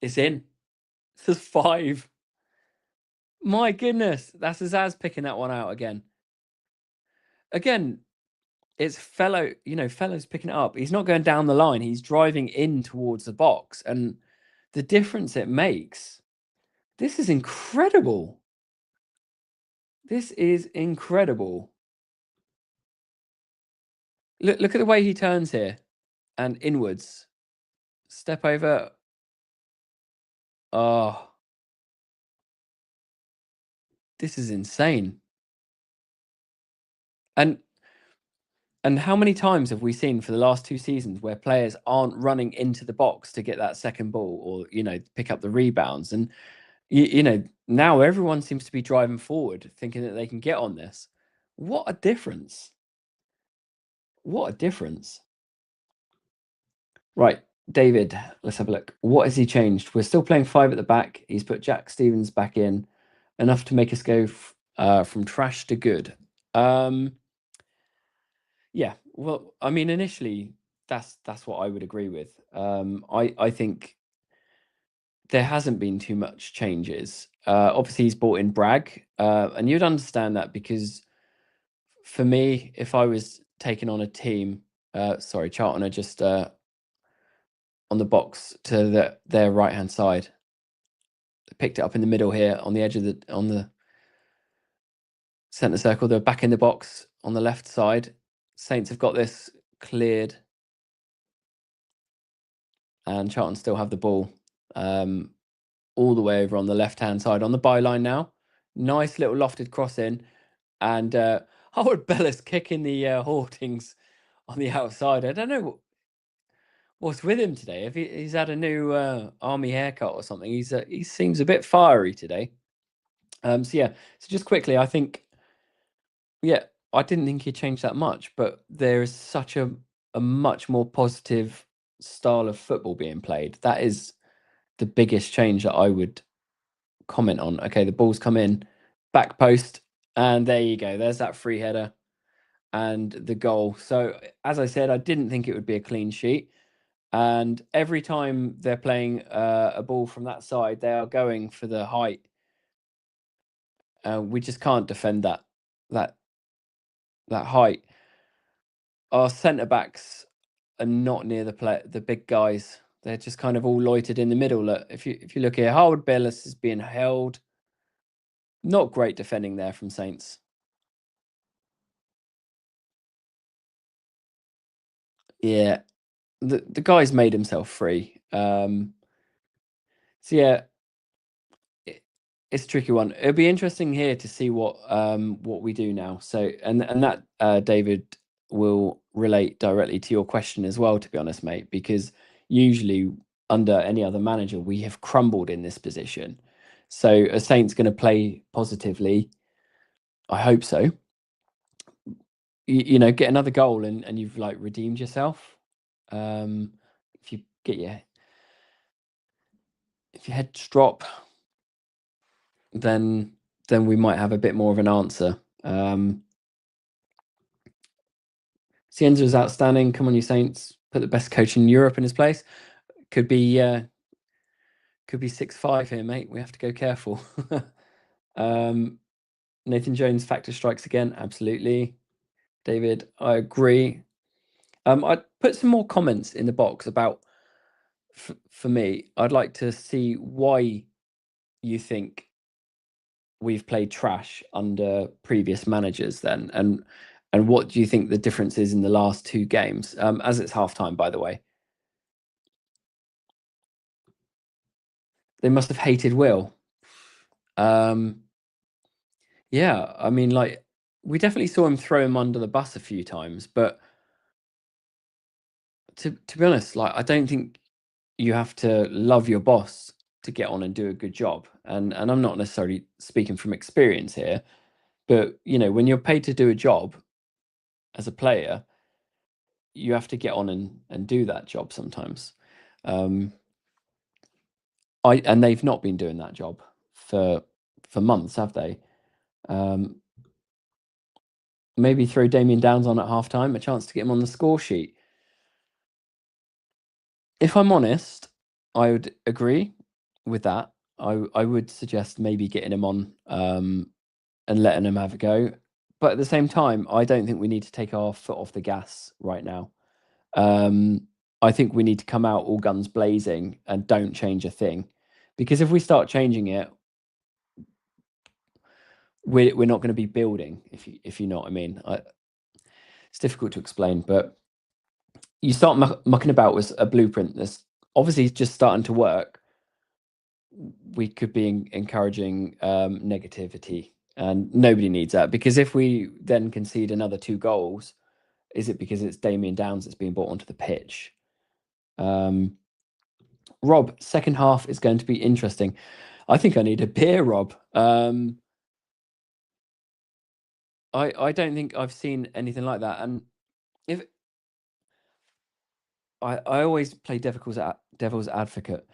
It's in. There's 5. My goodness, that's Azaz picking that one out again. Again, it's Fellow's picking it up. He's not going down the line. He's driving in towards the box, and the difference it makes. This is incredible. This is incredible. Look at the way he turns here and inwards. Step over. Oh, this is insane. And how many times have we seen for the last 2 seasons where players aren't running into the box to get that second ball, or pick up the rebounds? And now everyone seems to be driving forward, thinking that they can get on this. What a difference! What a difference! Right, David, let's have a look. What has he changed? We're still playing 5 at the back. He's put Jack Stevens back in, enough to make us go from trash to good. Yeah, well, I mean, initially, that's what I would agree with. I think there hasn't been too much changes. Obviously, he's brought in Bragg, and you'd understand that because for me, if I was taking on a team, sorry, Charlton are just on the box to their right hand side. They picked it up in the middle here on the edge of on the centre circle. They're back in the box on the left side. Saints have got this cleared, and Charlton still have the ball all the way over on the left hand side on the byline now. Nice little lofted cross in, and Howard Bellis kicking the Hortings on the outside. I don't know what's with him today. If he's had a new army haircut or something, he seems a bit fiery today. So yeah, so just quickly, I think, yeah, I didn't think he changed that much, but there is such a much more positive style of football being played. That is the biggest change that I would comment on. Okay, the ball's come in, back post, and there you go. There's that free header and the goal. So as I said, I didn't think it would be a clean sheet. And every time they're playing a ball from that side, they are going for the height. We just can't defend that height. Our centre backs are not near the big guys. They're just kind of all loitered in the middle. Look, if you look here, Howard Bellis is being held. Not great defending there from Saints. Yeah, the guy's made himself free. So yeah, it's a tricky one. It'll be interesting here to see what we do now. So and that David will relate directly to your question as well, to be honest, mate, because usually under any other manager we have crumbled in this position. So a Saint's going to play positively. I hope so. Get another goal and you've like redeemed yourself. If you get if your heads drop, then then we might have a bit more of an answer. Cienza is outstanding. Come on, you Saints! Put the best coach in Europe in his place. Could be 6-5 here, mate. We have to go careful. Nathan Jones factor strikes again. Absolutely, David. I agree. I'd put some more comments in the box about. For me, I'd like to see why you think we've played trash under previous managers then, and what do you think the difference is in the last 2 games, as it's half-time, by the way. They must have hated Will. Yeah, I mean, like, we definitely saw him throw him under the bus a few times, but to be honest, like, I don't think you have to love your boss to get on and do a good job, and I'm not necessarily speaking from experience here, but, you know, when you're paid to do a job as a player, you have to get on and do that job sometimes. And they've not been doing that job for months, have they? Maybe throw Damien Downs on at half-time, a chance to get him on the score sheet. If I'm honest, I would agree with that. I would suggest maybe getting him on and letting him have a go. But at the same time, I don't think we need to take our foot off the gas right now. I think we need to come out all guns blazing and don't change a thing. Because if we start changing it, we're not going to be building, if you know what I mean. It's difficult to explain, but you start mucking about with a blueprint that's obviously just starting to work. We could be encouraging negativity, and nobody needs that, because if we then concede another 2 goals, is it because it's Damien Downs that's being brought onto the pitch? Rob, second half is going to be interesting. I think I need a beer, Rob. I don't think I've seen anything like that, and if I always play devil's advocate.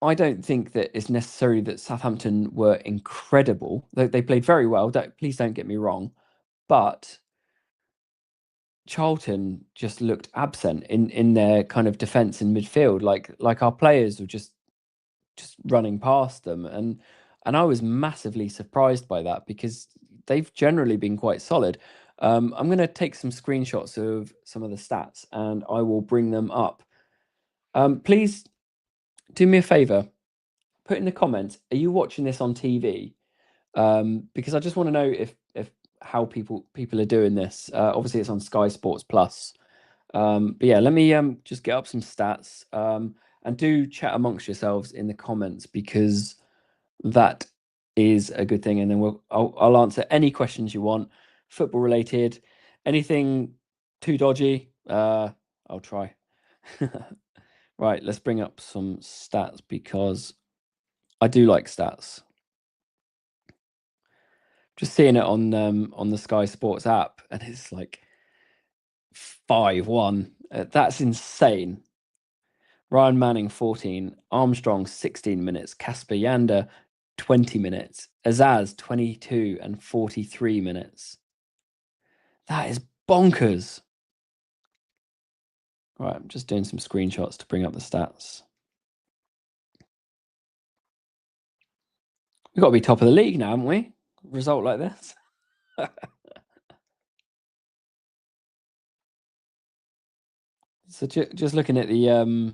I don't think that it's necessary that Southampton were incredible. They played very well. Please don't get me wrong, but Charlton just looked absent in their kind of defence in midfield. Like our players were just running past them, and I was massively surprised by that, because they've generally been quite solid. I'm going to take some screenshots of some of the stats and I will bring them up. Please do me a favour. Put in the comments, are you watching this on TV? Because I just want to know if how people are doing this. Obviously, it's on Sky Sports Plus. But yeah, let me just get up some stats, and do chat amongst yourselves in the comments, because that is a good thing. And then I'll answer any questions you want, football related, anything too dodgy. I'll try. Right, let's bring up some stats, because I do like stats. Just seeing it on the Sky Sports app, and it's like 5-1. That's insane. Ryan Manning 14, Armstrong 16 minutes, Casper Yander 20 minutes, Azaz 22 and 43 minutes. That is bonkers. Right, I'm just doing some screenshots to bring up the stats. We've got to be top of the league now, haven't we? Result like this. So just looking at the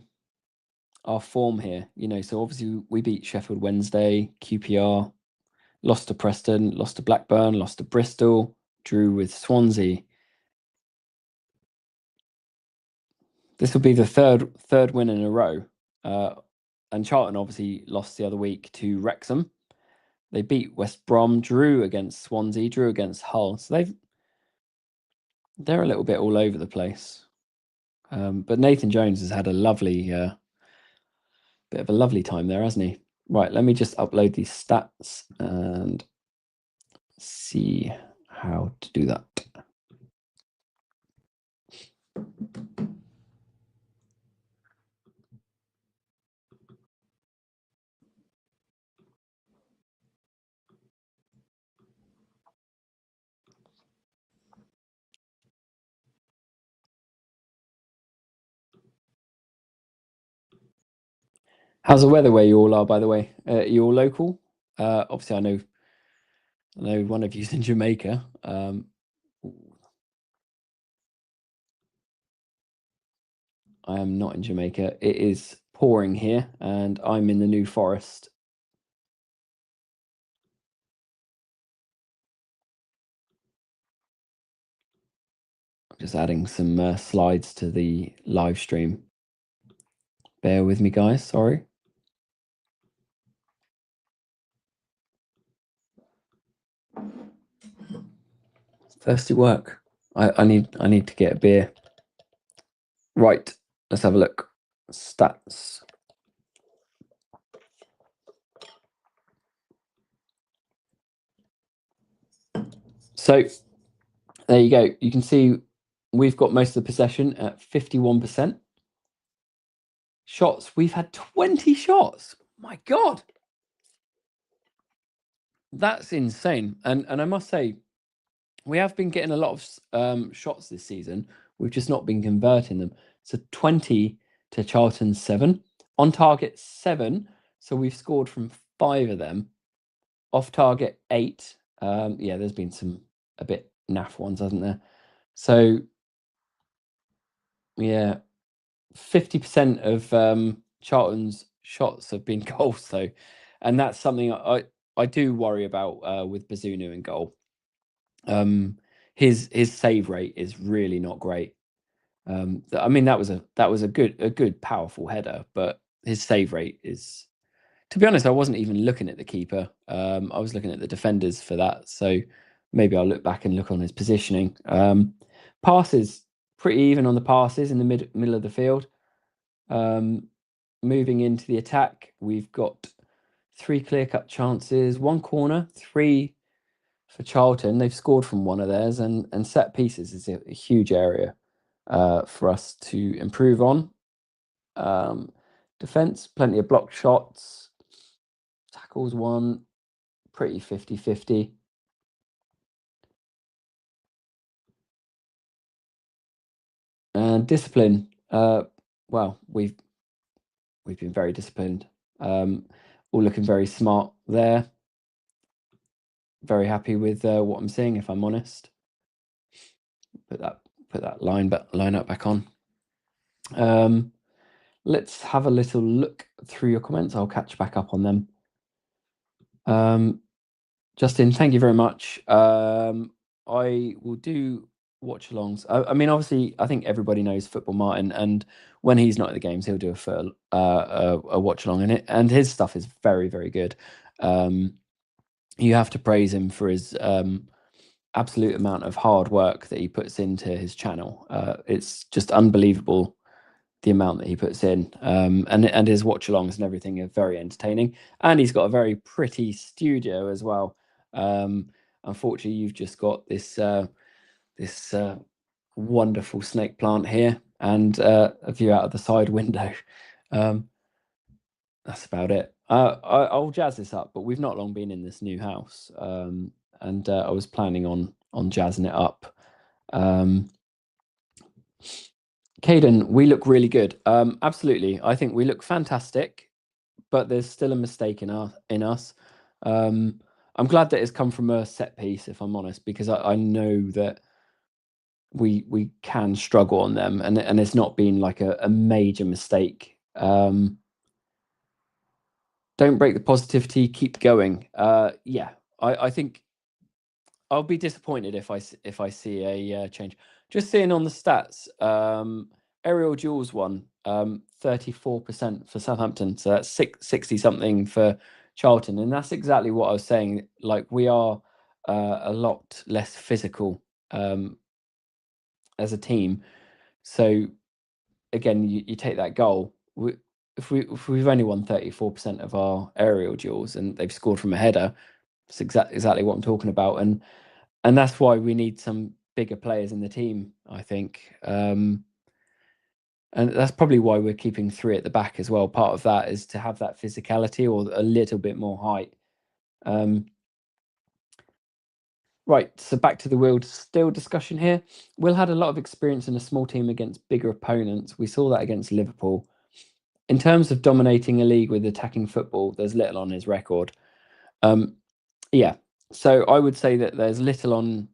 our form here, you know, so obviously we beat Sheffield Wednesday, QPR, lost to Preston, lost to Blackburn, lost to Bristol, drew with Swansea. This will be the third win in a row. And Charlton obviously lost the other week to Wrexham. They beat West Brom, drew against Swansea, drew against Hull. So they're a little bit all over the place. But Nathan Jones has had a lovely bit of a lovely time there, hasn't he? Right, let me just upload these stats and see how to do that. How's the weather where you all are, by the way? You all local? Obviously, I know one of you's in Jamaica. I am not in Jamaica. It is pouring here, and I'm in the New Forest. I'm just adding some slides to the live stream. Bear with me, guys. Sorry. Thirsty work. I need to get a beer. Right. Let's have a look. Stats. So there you go. You can see we've got most of the possession at 51%. Shots, we've had 20 shots. My God. That's insane. And I must say, we have been getting a lot of shots this season. We've just not been converting them. So 20 to Charlton's 7. On target 7. So we've scored from 5 of them. Off target 8. Yeah, there's been some a bit naff ones, hasn't there? So yeah, 50% of Charlton's shots have been goals though, and that's something I do worry about with Bazunu in goal. His save rate is really not great. I mean that was a good powerful header, but his save rate is, to be honest, I wasn't even looking at the keeper. I was looking at the defenders for that. So maybe I'll look back and look on his positioning. Passes, pretty even on the passes in the middle of the field. Moving into the attack, we've got 3 clear-cut chances, 1 corner, 3 for Charlton. They've scored from one of theirs, and set pieces is a huge area for us to improve on. Defence, plenty of blocked shots. Tackles 1, pretty 50-50. And discipline, well, we've been very disciplined. All looking very smart there. Very happy with what I'm seeing, if I'm honest. Put that line up back on. Let's have a little look through your comments. I'll catch back up on them. Justin, thank you very much. I will do watch-alongs. I mean, obviously, I think everybody knows Football Martin, and when he's not at the games, he'll do a watch-along in it, and his stuff is very, very good. You have to praise him for his absolute amount of hard work that he puts into his channel. It's just unbelievable the amount that he puts in, and his watch-alongs and everything are very entertaining. And he's got a very pretty studio as well. Unfortunately, you've just got this wonderful snake plant here and a view out of the side window. That's about it. I'll jazz this up, but we've not long been in this new house, and I was planning on jazzing it up. Caden, we look really good. Absolutely, I think we look fantastic, but there's still a mistake in us. I'm glad that it's come from a set piece, if I'm honest, because I know that we can struggle on them, and it's not been like a major mistake. Don't break the positivity, keep going. Yeah, I think I'll be disappointed if I see a change. Just seeing on the stats, aerial duels won 34% for Southampton, so that's 60 something for Charlton, and that's exactly what I was saying. Like, we are a lot less physical as a team. So again, you take that goal. If we've only won 34% of our aerial duels and they've scored from a header, it's exactly what I'm talking about, and that's why we need some bigger players in the team, I think. And that's probably why we're keeping 3 at the back as well. Part of that is to have that physicality or a little bit more height. Right, so back to the Will Still discussion here. Will had a lot of experience in a small team against bigger opponents. We saw that against Liverpool. in terms of dominating a league with attacking football, there's little on his record. Yeah, so I would say that there's little on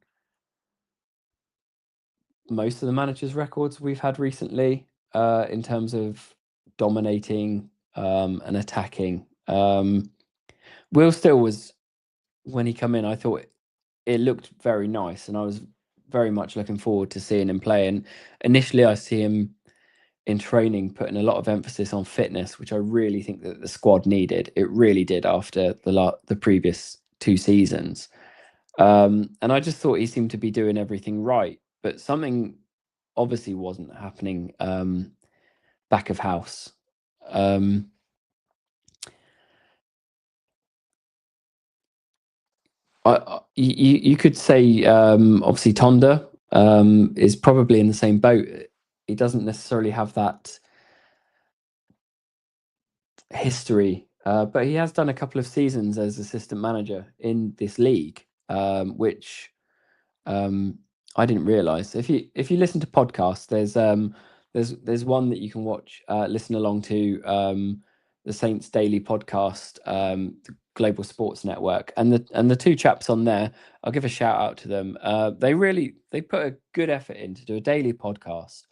most of the managers' records we've had recently in terms of dominating and attacking. Will Still was, when he come in, I thought it looked very nice, and I was very much looking forward to seeing him play. And initially, I see him in training putting a lot of emphasis on fitness, which I really think that the squad needed. It really did after the previous 2 seasons. And I just thought he seemed to be doing everything right, but something obviously wasn't happening back of house. You could say obviously Tonda is probably in the same boat. He doesn't necessarily have that history, but he has done a couple of seasons as assistant manager in this league, which I didn't realise. If you listen to podcasts, there's one that you can watch, listen along to, the Saints Daily podcast, the Global Sports Network, and the 2 chaps on there. I'll give a shout out to them. They put a good effort in to do a daily podcast.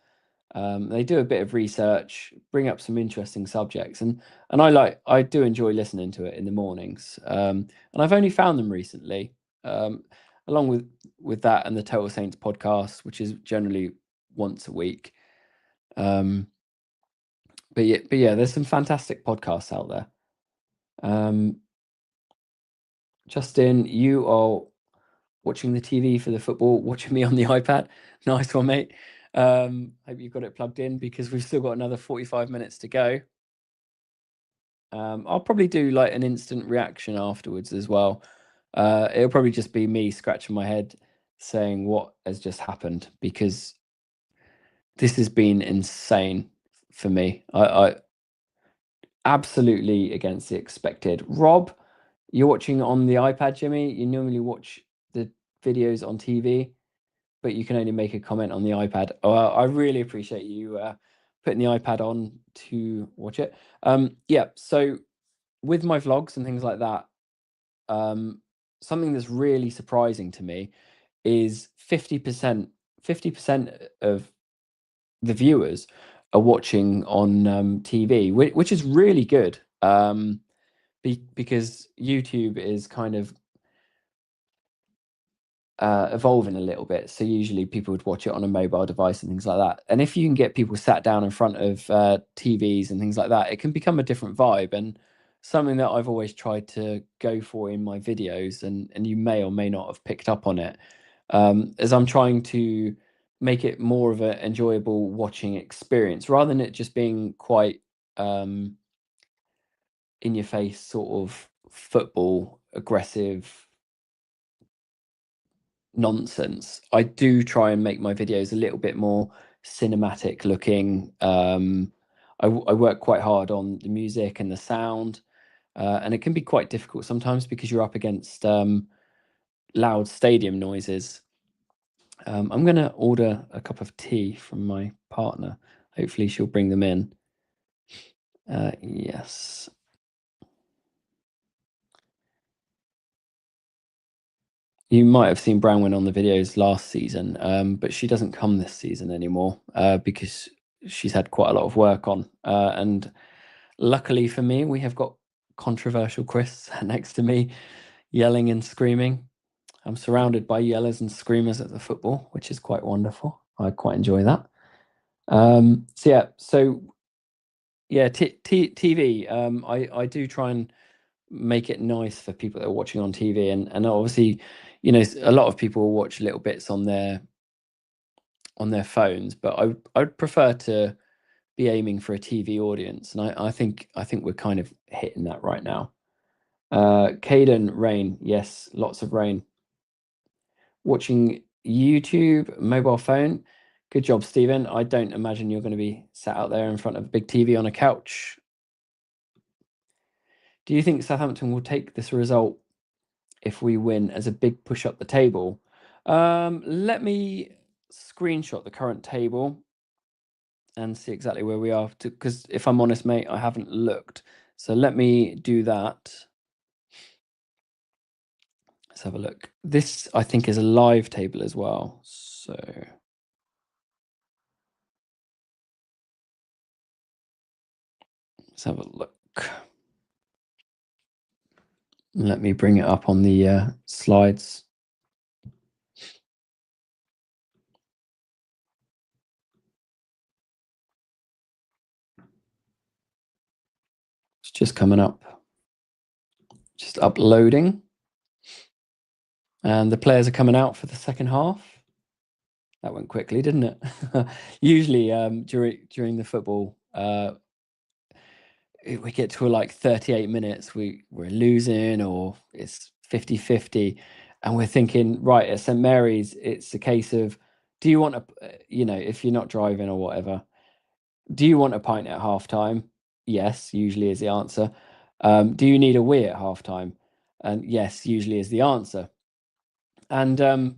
They do a bit of research, bring up some interesting subjects, and I do enjoy listening to it in the mornings. And I've only found them recently, along with that and the Total Saints podcast, which is generally once a week. But yeah, there's some fantastic podcasts out there. Justin, you are watching the TV for the football, watching me on the iPad. Nice one, mate. Hope you've got it plugged in, because we've still got another 45 minutes to go. I'll probably do like an instant reaction afterwards as well. It'll probably just be me scratching my head saying what has just happened, because this has been insane for me. I absolutely against the expected. Rob, you're watching on the iPad, Jimmy. You normally watch the videos on TV, but you can only make a comment on the iPad. I really appreciate you putting the iPad on to watch it. Yeah, so with my vlogs and things like that, something that's really surprising to me is 50% of the viewers are watching on TV, which is really good, because YouTube is kind of evolving a little bit. So usually people would watch it on a mobile device and things like that. And if you can get people sat down in front of TVs and things like that, it can become a different vibe, and something that I've always tried to go for in my videos, and you may or may not have picked up on it, as I'm trying to make it more of an enjoyable watching experience, rather than it just being quite in your face sort of football aggressive nonsense. I do try and make my videos a little bit more cinematic looking. I work quite hard on the music and the sound, and it can be quite difficult sometimes because you're up against loud stadium noises. I'm going to order a cup of tea from my partner. Hopefully she'll bring them in. Yes. You might have seen Branwen on the videos last season, but she doesn't come this season anymore because she's had quite a lot of work on. And luckily for me, we have got controversial Chris next to me, yelling and screaming. I'm surrounded by yellers and screamers at the football, which is quite wonderful. I quite enjoy that. So yeah, TV. I do try and make it nice for people that are watching on TV, and obviously, a lot of people watch little bits on their phones, but I'd prefer to be aiming for a TV audience, and I think we're kind of hitting that right now. Caden, rain, yes, lots of rain. Watching YouTube, mobile phone. Good job, Stephen. I don't imagine you're going to be sat out there in front of a big TV on a couch. Do you think Southampton will take this result if we win as a big push up the table? Let me screenshot the current table. and see exactly where we are. Because if I'm honest, mate, I haven't looked. So let me do that. Let's have a look. This, I think, is a live table as well. So let's have a look. Let me bring it up on the slides. It's just coming up. Just uploading. And the players are coming out for the second half. That went quickly, didn't it? Usually during the football, we get to like 38 minutes, we're losing, or it's 50-50, and we're thinking, right, at St Mary's, it's a case of, do you want if you're not driving or whatever, do you want a pint at half time? Yes, usually is the answer. Do you need a wee at half time? And yes, usually is the answer. And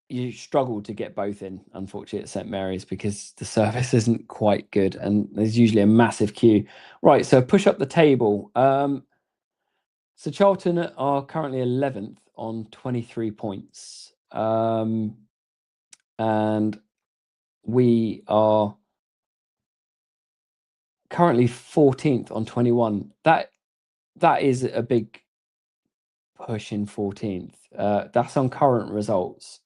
you struggle to get both in, unfortunately, at St Mary's, because the service isn't quite good, and there's usually a massive queue. Right, so push up the table. So Charlton are currently 11th on 23 points, and we are currently 14th on 21. That is a big push in 14th. That's on current results.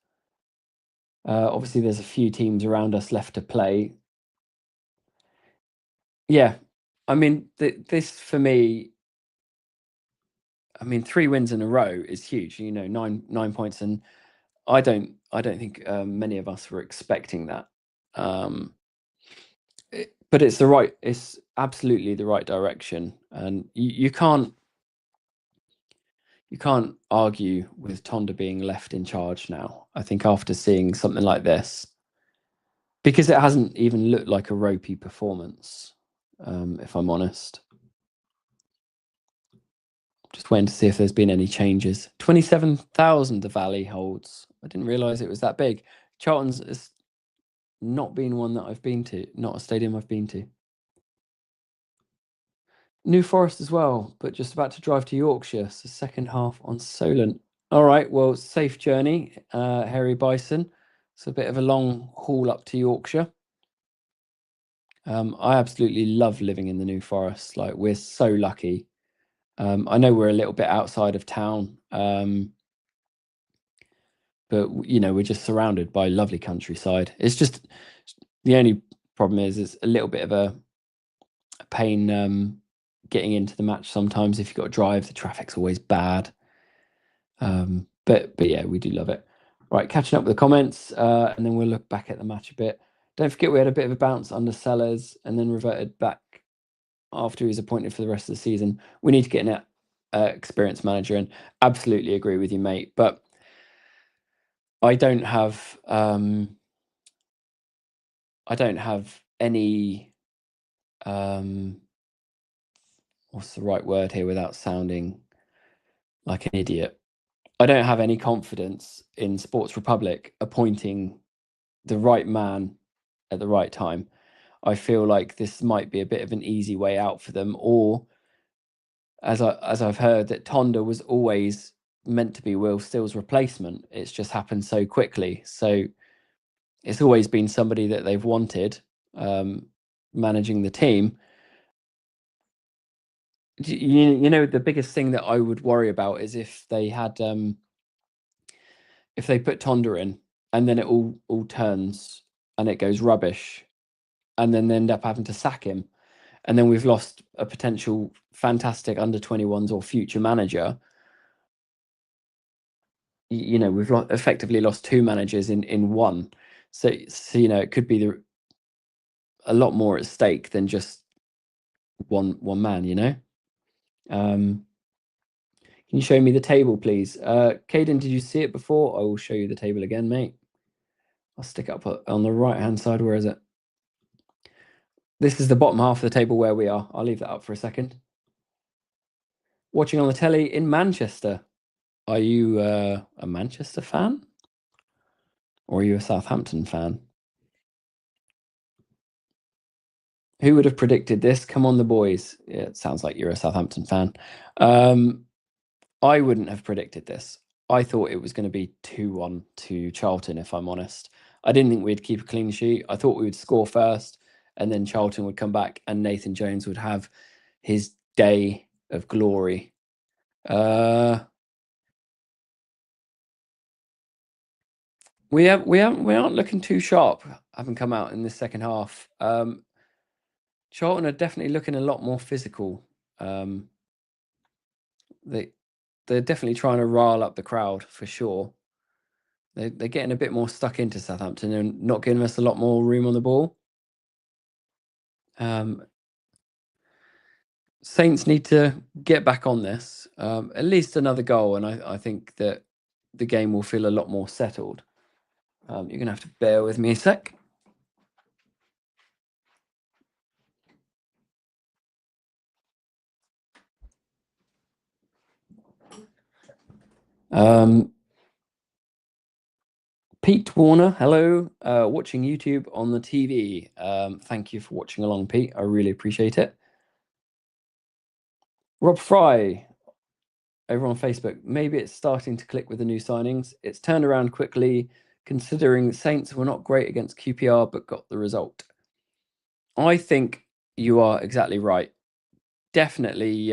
Obviously, there's a few teams around us left to play. Yeah, I mean, this for me, I mean, 3 wins in a row is huge. 9 points, and I don't think many of us were expecting that. But it's absolutely the right direction, and you can't argue with Tonda being left in charge now. I think after seeing something like this, because it hasn't even looked like a ropey performance, if I'm honest. Just waiting to see if there's been any changes. 27,000 the Valley holds. I didn't realise it was that big. Charlton's has not been one that I've been to, not a stadium I've been to. New Forest as well, but just about to drive to Yorkshire. So second half on Solent. All right, well, safe journey, Harry Bison. It's a bit of a long haul up to Yorkshire. I absolutely love living in the New Forest. Like, we're so lucky. I know we're a little bit outside of town, but we're just surrounded by lovely countryside. It's just the only problem is it's a little bit of a pain getting into the match sometimes. If you've got to drive, the traffic's always bad. But yeah, we do love it. Right, catching up with the comments, and then we'll look back at the match a bit. Don't forget we had a bit of a bounce under Sellers and then reverted back after he was appointed for the rest of the season. We need to get an experienced manager in. Absolutely agree with you, mate. But I don't have any what's the right word here without sounding like an idiot. I don't have any confidence in Sports Republic appointing the right man at the right time. I feel like this might be a bit of an easy way out for them, or as I've heard, that Tonda was always meant to be Will Steele's replacement. It's just happened so quickly. So it's always been somebody that they've wanted managing the team. The biggest thing that I would worry about is if they had if they put Tonda in and then it all turns and it goes rubbish, and then they end up having to sack him, and then we've lost a potential fantastic under-21s or future manager. We've effectively lost 2 managers in one. So it could be a lot more at stake than just one man. Can you show me the table, please? Caden, did you see it before? I will show you the table again, mate. I'll stick it up on the right-hand side. Where is it? This is the bottom half of the table where we are. I'll leave that up for a second. Watching on the telly in Manchester. Are you a Manchester fan? Or are you a Southampton fan? Who would have predicted this? Come on, the boys. Yeah, it sounds like you're a Southampton fan. I wouldn't have predicted this. I thought it was going to be 2-1 to Charlton, if I'm honest. I didn't think we'd keep a clean sheet. I thought we would score first, and then Charlton would come back, and Nathan Jones would have his day of glory. We aren't looking too sharp, having come out in the second half. Charlton are definitely looking a lot more physical. They're definitely trying to rile up the crowd for sure. They're getting a bit more stuck into Southampton and not giving us a lot more room on the ball. Saints need to get back on this. At least another goal, and I think that the game will feel a lot more settled. You're going to have to bear with me a sec. Pete Warner, hello, watching YouTube on the TV. Thank you for watching along, Pete. I really appreciate it. Rob Fry, over on Facebook, maybe it's starting to click with the new signings. It's turned around quickly, considering Saints were not great against QPR, but got the result. I think you are exactly right. Definitely,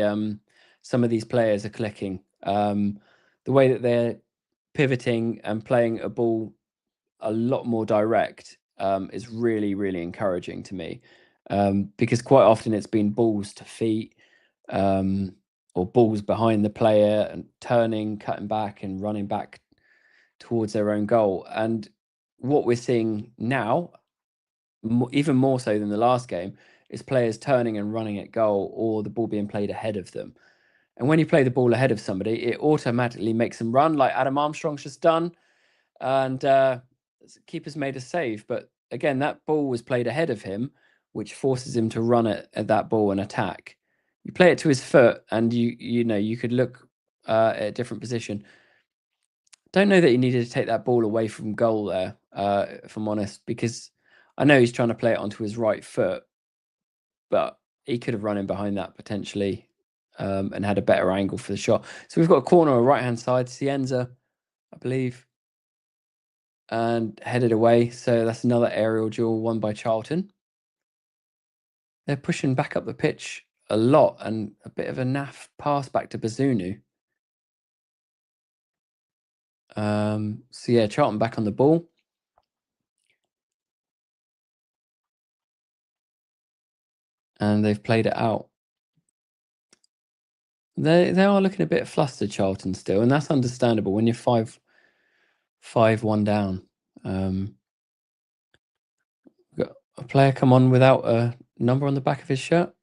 some of these players are clicking. The way that they're pivoting and playing a ball a lot more direct is really, really encouraging to me, because quite often it's been balls to feet, or balls behind the player and turning, cutting back and running back towards their own goal. And what we're seeing now, even more so than the last game, is players turning and running at goal, or the ball being played ahead of them. And when you play the ball ahead of somebody, it automatically makes them run, like Adam Armstrong's just done. And keeper's made a save, but again, that ball was played ahead of him, which forces him to run at that ball and attack. You play it to his foot, and you could look at a different position. Don't know that he needed to take that ball away from goal there, if I'm honest, because I know he's trying to play it onto his right foot, but he could have run in behind that potentially, and had a better angle for the shot. So we've got a corner on right hand side, Cienza, I believe, and headed away. So that's another aerial duel won by Charlton. They're pushing back up the pitch a lot, and a bit of a naff pass back to Bazunu. So yeah, Charlton back on the ball. And they've played it out. They are looking a bit flustered, Charlton, still, and that's understandable when you're 5-1 down. Got a player come on without a number on the back of his shirt.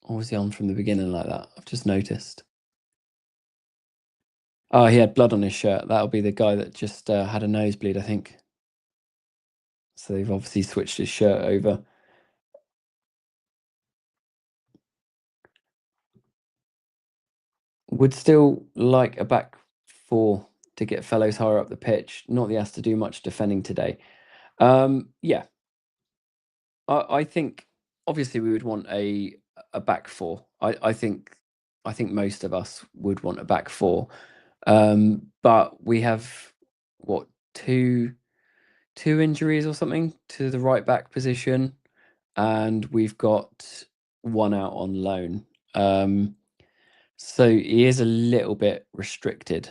Or was he on from the beginning like that? I've just noticed. Oh, he had blood on his shirt. That'll be the guy that just had a nosebleed, I think. So they've obviously switched his shirt over. Would still like a back four to get fellows higher up the pitch. Not that he has to do much defending today. Yeah, I think obviously we would want a back four. I think most of us would want a back four, but we have what two injuries or something to the right back position, and we've got one out on loan. So he is a little bit restricted.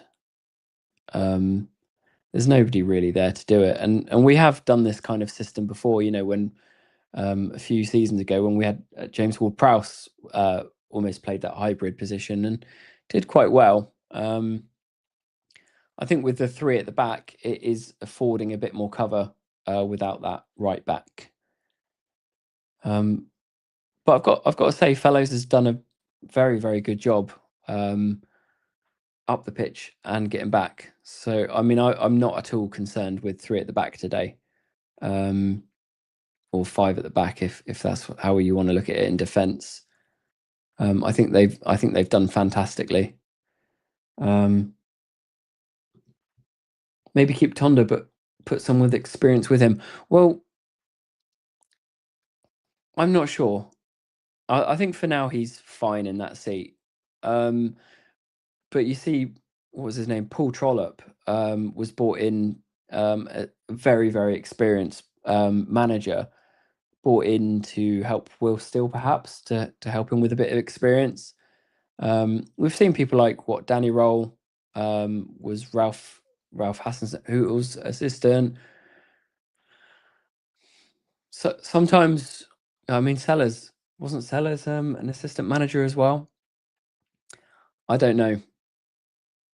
There's nobody really there to do it, and we have done this kind of system before. When a few seasons ago, when we had James Ward-Prowse almost played that hybrid position and did quite well. I think with the three at the back, it is affording a bit more cover without that right back. But I've got to say, Fellows has done a very, very good job up the pitch and getting back. So I mean, I'm not at all concerned with three at the back today, or five at the back if that's how you want to look at it in defence. I think they've done fantastically. Maybe keep Tonda, but put someone with experience with him. Well, I'm not sure. I think for now he's fine in that seat. Um, but you see, what was his name? Paul Trollope was brought in, a very, very experienced manager, brought in to help Will Steele, perhaps to help him with a bit of experience. We've seen people like Danny Roll, was Ralph Hassan, who was assistant. So sometimes, I mean, Sellers wasn't Sellers an assistant manager as well? I don't know.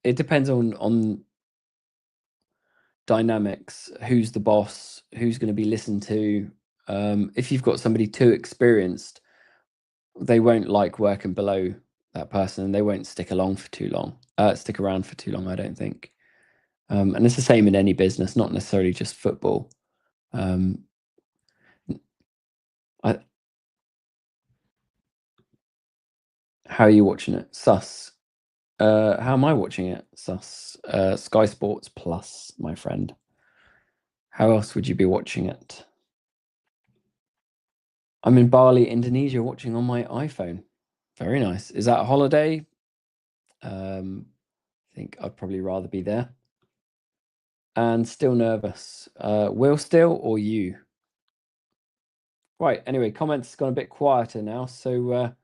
It depends on dynamics. Who's the boss? Who's going to be listened to? If you've got somebody too experienced, they won't like working below that person, and they won't stick around for too long. I don't think. And it's the same in any business, not necessarily just football. I, how are you watching it? Sus. How am I watching it? Sus. Sky Sports Plus, my friend. How else would you be watching it? I'm in Bali, Indonesia, watching on my iPhone. Very nice. Is that a holiday? I think I'd probably rather be there. And still nervous. Will Still or you? Right. Anyway, comments gone a bit quieter now, so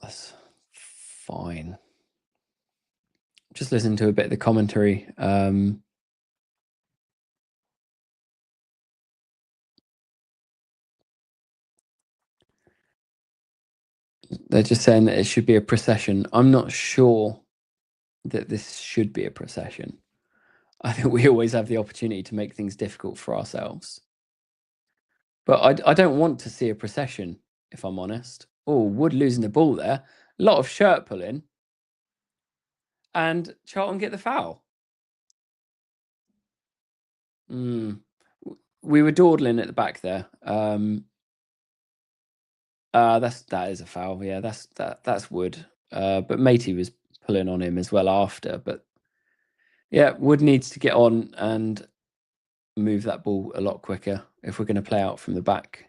that's fine. Just listen to a bit of the commentary. They're just saying that it should be a procession. I'm not sure that this should be a procession. I think we always have the opportunity to make things difficult for ourselves. But I don't want to see a procession, if I'm honest. Oh, Wood losing the ball there. A lot of shirt pulling. And Charlton get the foul. We were dawdling at the back there. That is a foul. Yeah, that's Wood. But Matey was pulling on him as well after. But yeah, Wood needs to get on and move that ball a lot quicker if we're going to play out from the back.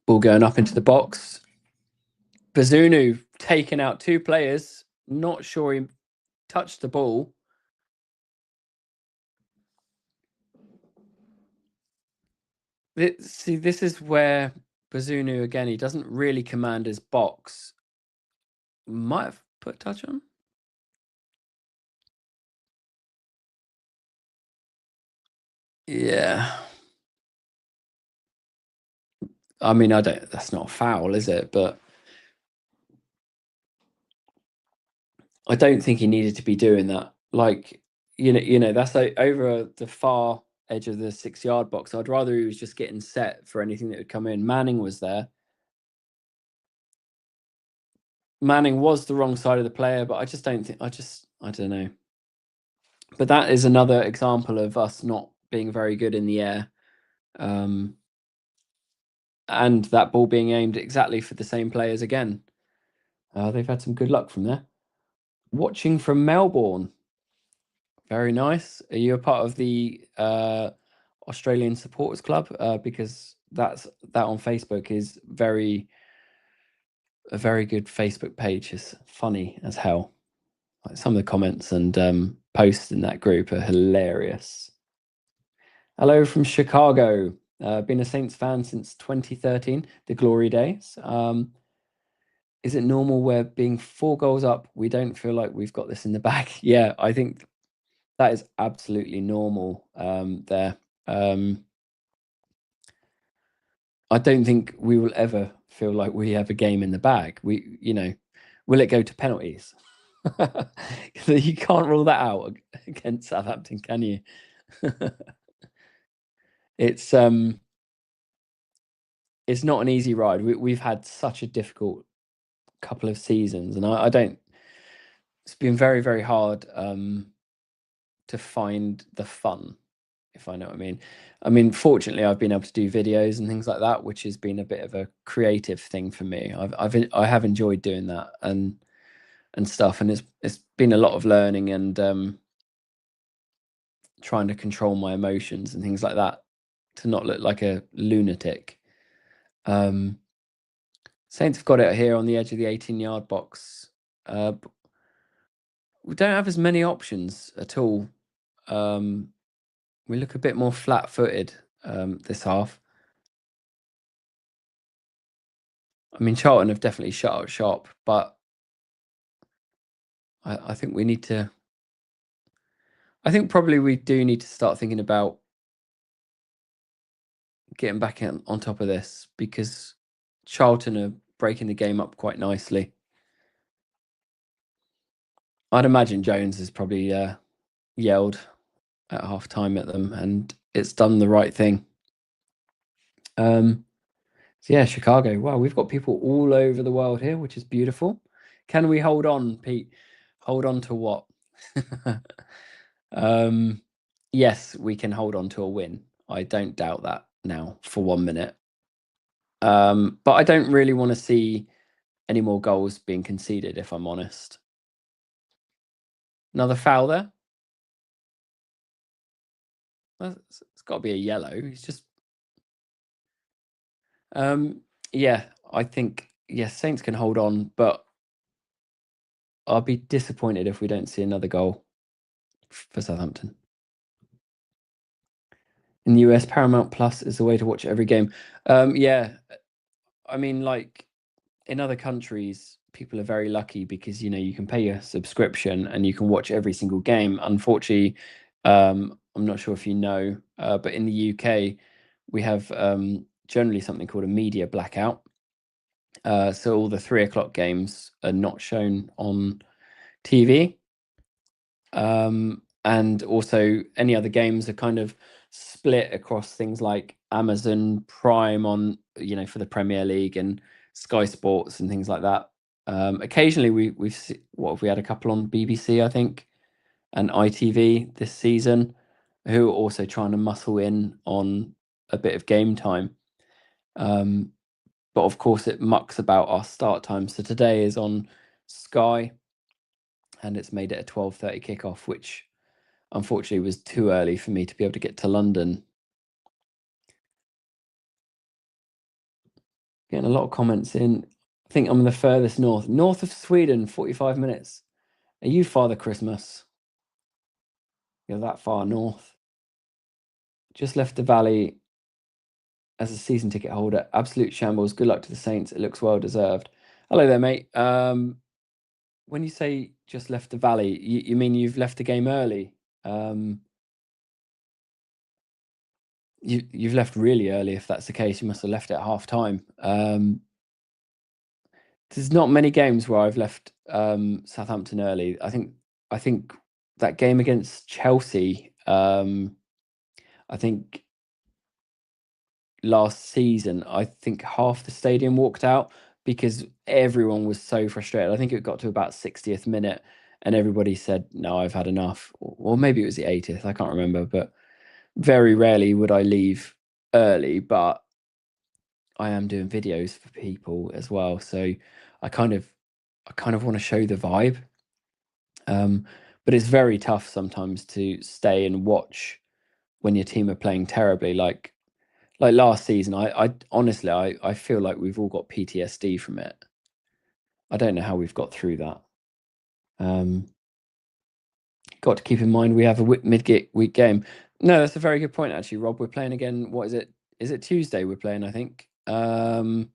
Ball going up into the box. Bazunu taking out two players. Not sure he touched the ball. See, this is where Bazunu, again, he doesn't really command his box. Might have put a touch on. Yeah. I mean, that's not a foul, is it? But I don't think he needed to be doing that. Like, that's over the far edge of the 6-yard box. I'd rather he was just getting set for anything that would come in. Manning was there. Manning was the wrong side of the player, but I just don't think. I don't know. But that is another example of us not being very good in the air. And that ball being aimed exactly for the same players again. They've had some good luck from there. Watching from Melbourne. Very nice. Are you a part of the Australian Supporters Club? Because that on Facebook is a very good Facebook page. It's funny as hell. Like some of the comments and posts in that group are hilarious. Hello from Chicago. Been a Saints fan since 2013, the glory days. Is it normal where being 4 goals up, we don't feel like we've got this in the bag? Yeah, I think that is absolutely normal there. I don't think we will ever feel like we have a game in the bag. Will it go to penalties? You can't rule that out against Southampton, can you? It's not an easy ride. We've had such a difficult couple of seasons, and I don't. It's been very, very hard to find the fun if I know what I mean. I mean, fortunately, I've been able to do videos and things like that, which has been a bit of a creative thing for me. I have enjoyed doing that and stuff, and it's been a lot of learning and trying to control my emotions and things like that to not look like a lunatic. Saints have got it here on the edge of the 18-yard box. We don't have as many options at all. We look a bit more flat-footed this half. I mean, Charlton have definitely shut up shop, but I think we need to. I think probably we do need to start thinking about getting back on top of this, because Charlton are breaking the game up quite nicely. I'd imagine Jones has probably yelled at half time at them, and it's done the right thing. So yeah, Chicago. Wow, we've got people all over the world here, which is beautiful. Can we hold on, Pete? Hold on to what? Yes, we can hold on to a win. I don't doubt that now for 1 minute. But I don't really want to see any more goals being conceded, if I'm honest. Another foul there. It's got to be a yellow. He's just. Yeah, I think yes, Saints can hold on, but I'll be disappointed if we don't see another goal for Southampton. In the US, Paramount Plus is the way to watch every game. Yeah, I mean, like in other countries, people are very lucky because you can pay your subscription and you can watch every single game. Unfortunately, I'm not sure if you know, but in the UK, we have generally something called a media blackout. So all the 3 o'clock games are not shown on TV. And also any other games are kind of split across things like Amazon Prime on, for the Premier League, and Sky Sports and things like that. Occasionally we've what have we had a couple on BBC, I think, and ITV this season, who are also trying to muscle in on a bit of game time. But of course it mucks about our start time. So today is on Sky, and it's made it a 12:30 kickoff, which unfortunately was too early for me to be able to get to London. Getting a lot of comments in. I think I'm the furthest north of Sweden, 45 minutes. Are you Father Christmas? You're that far north. Just left the Valley as a season ticket holder. Absolute shambles. Good luck to the Saints. It looks well deserved. Hello there, mate. When you say just left the Valley, you mean you've left the game early? You've left really early. If that's the case, you must have left at half time. There's not many games where I've left Southampton early. I think that game against Chelsea, I think last season, I think half the stadium walked out because everyone was so frustrated. I think it got to about 60th minute and everybody said, no, I've had enough. Or maybe it was the 80th, I can't remember. But very rarely would I leave early, but I am doing videos for people as well. So I kind of want to show the vibe. But it's very tough sometimes to stay and watch when your team are playing terribly. Like last season, I honestly, I feel like we've all got PTSD from it. I don't know how we've got through that. Got to keep in mind we have a mid-week game. No, that's a very good point, actually, Rob. We're playing again. What is it? Is it Tuesday we're playing, I think? I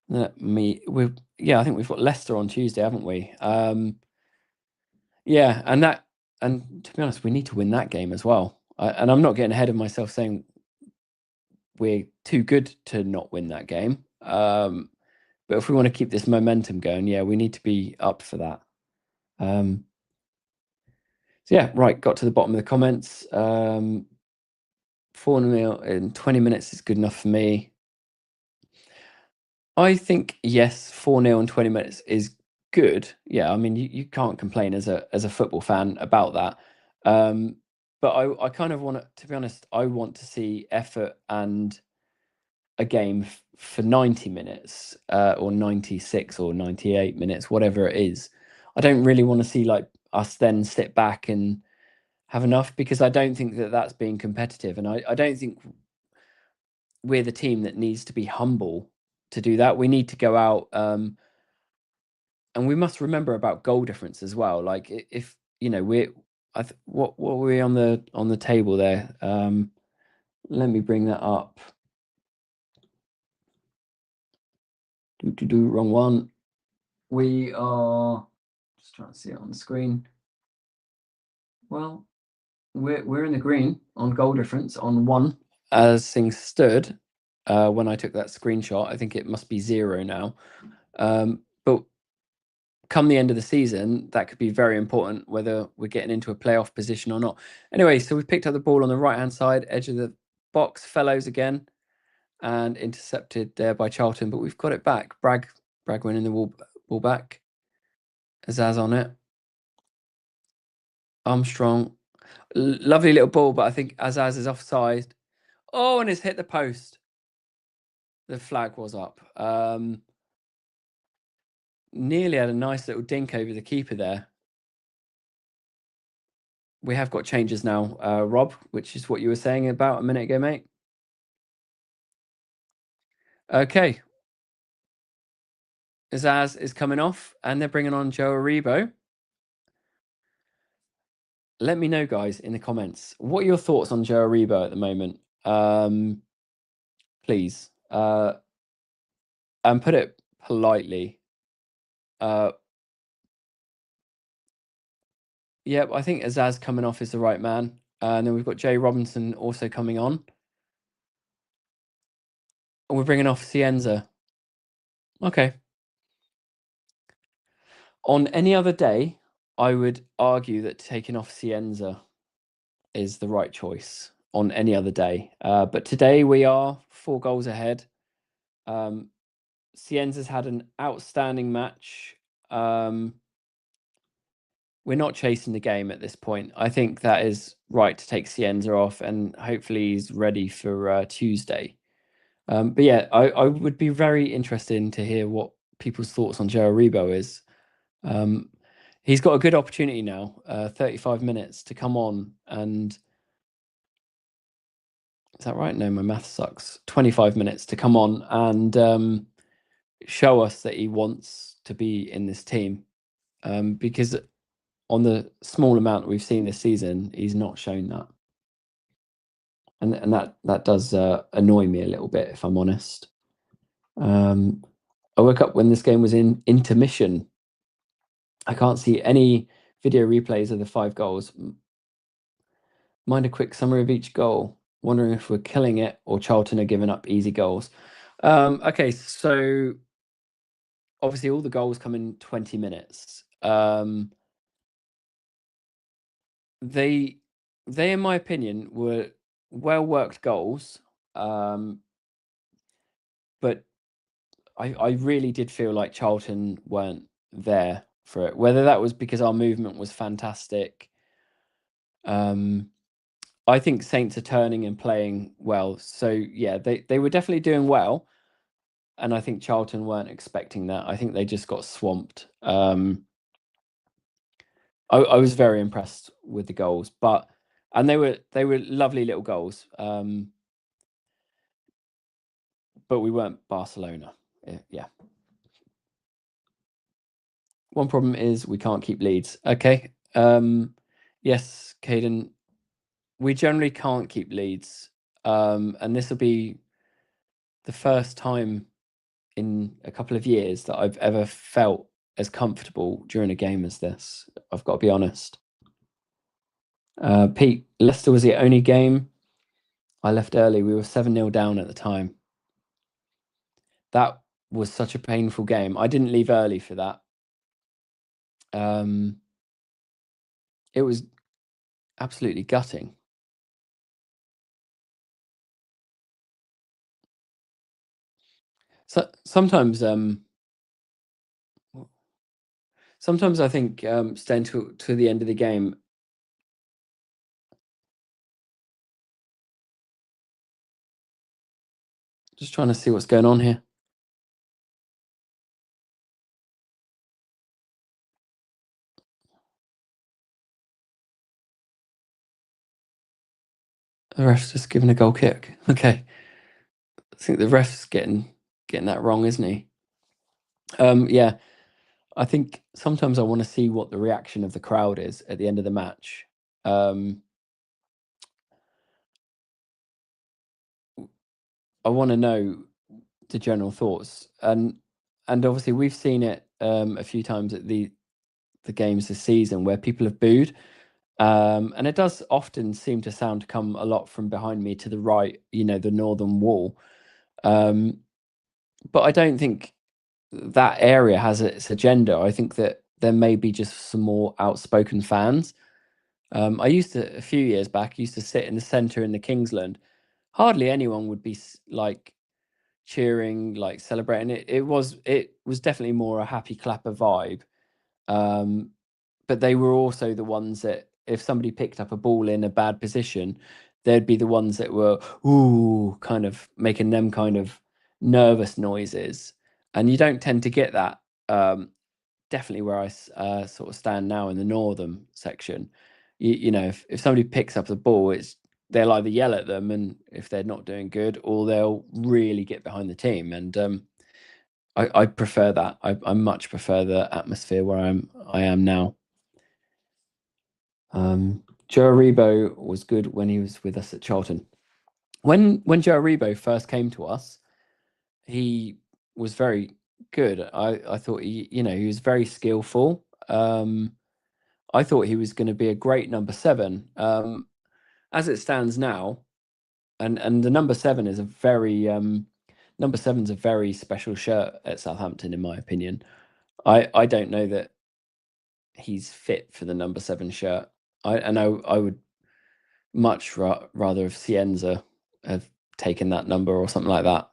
think we've got Leicester on Tuesday, haven't we? Yeah, and to be honest, we need to win that game as well. And I'm not getting ahead of myself saying we're too good to not win that game. But if we want to keep this momentum going, yeah, we need to be up for that. So yeah, right, got to the bottom of the comments. 4-0 in 20 minutes is good enough for me. I think, yes, 4-0 in 20 minutes is good. Yeah, I mean, you can't complain as a football fan about that. But I kind of want to be honest, I want to see effort and a game for 90 minutes or 96 or 98 minutes, whatever it is. I don't really want to see like us then sit back and have enough, because I don't think that that's being competitive. And I don't think we're the team that needs to be humble to do that. We need to go out and we must remember about goal difference as well. Like if we're what were we on the table there? Let me bring that up. Wrong one. We are just trying to see it on the screen. Well, we're in the green on goal difference on 1 as things stood when I took that screenshot. I think it must be 0 now. But come the end of the season, that could be very important, whether we're getting into a playoff position or not. Anyway, so we've picked up the ball on the right-hand side, edge of the box, Fellows again, and intercepted there by Charlton, but we've got it back. Bragg winning the ball back. Azaz on it. Armstrong. Lovely little ball, but I think Azaz is offside. Oh, and it's hit the post. The flag was up. Nearly had a nice little dink over the keeper there. We have got changes now, Rob, which is what you were saying about a minute ago, mate. Okay. Azaz is coming off, and they're bringing on Joe Aribo. Let me know, guys, in the comments, what are your thoughts on Joe Aribo at the moment? Please. And put it politely. Yep, I think Azaz coming off is the right man. And then we've got Jay Robinson also coming on. And we're bringing off Cienza. Okay. On any other day, I would argue that taking off Cienza is the right choice on any other day. But today we are 4 goals ahead. Cienza's had an outstanding match. We're not chasing the game at this point. I think that is right to take Cienza off, and hopefully he's ready for Tuesday. But yeah, I would be very interested to hear what people's thoughts on Joe Aribo is. He's got a good opportunity now, 35 minutes to come on, and is that right? No, my math sucks. 25 minutes to come on and show us that he wants to be in this team, because on the small amount we've seen this season, he's not shown that. And that does annoy me a little bit, if I'm honest. I woke up when this game was in intermission. I can't see any video replays of the 5 goals. Mind a quick summary of each goal. Wondering if we're killing it or Charlton are giving up easy goals. Okay, so obviously all the goals come in 20 minutes. They, in my opinion, were well-worked goals. But I really did feel like Charlton weren't there for it. Whether that was because our movement was fantastic. I think Saints are turning and playing well. So yeah, they were definitely doing well. And I think Charlton weren't expecting that. I think they just got swamped. I was very impressed with the goals, and they were lovely little goals. But we weren't Barcelona. Yeah. One problem is we can't keep leads. Okay. Yes, Caden, we generally can't keep leads. And this will be the first time in a couple of years that I've ever felt as comfortable during a game as this. I've got to be honest. Pete, Leicester was the only game I left early. We were 7-0 down at the time. That was such a painful game. I didn't leave early for that. It was absolutely gutting. So sometimes I think staying to the end of the game Just trying to see what's going on here. The ref's just given a goal kick. Okay. I think the ref's getting that wrong, isn't he? Yeah. I think sometimes I want to see what the reaction of the crowd is at the end of the match. I want to know the general thoughts, and obviously we've seen it a few times at the games this season where people have booed, and it does often seem to come a lot from behind me to the right, the northern wall. But I don't think that area has its agenda. I think that there may be just some more outspoken fans. I used to, a few years back, used to sit in the centre in the Kingsland. Hardly anyone would be like cheering, like celebrating it. It was definitely more a happy clapper vibe. But they were also the ones that if somebody picked up a ball in a bad position, they'd be the ones that were ooh, kind of making them kind of nervous noises. And you don't tend to get that. Definitely where I sort of stand now in the northern section. If somebody picks up the ball, they'll either yell at them, and if they're not doing good, or they'll really get behind the team. And I prefer that. I much prefer the atmosphere where I am now. Joe Aribo was good when he was with us at Charlton. When Joe Aribo first came to us, he was very good. I thought he was very skillful. I thought he was going to be a great number 7. As it stands now, and the number 7 is a very number 7's a very special shirt at Southampton, in my opinion. I don't know that he's fit for the number 7 shirt. I would much rather have Cienza have taken that number or something like that,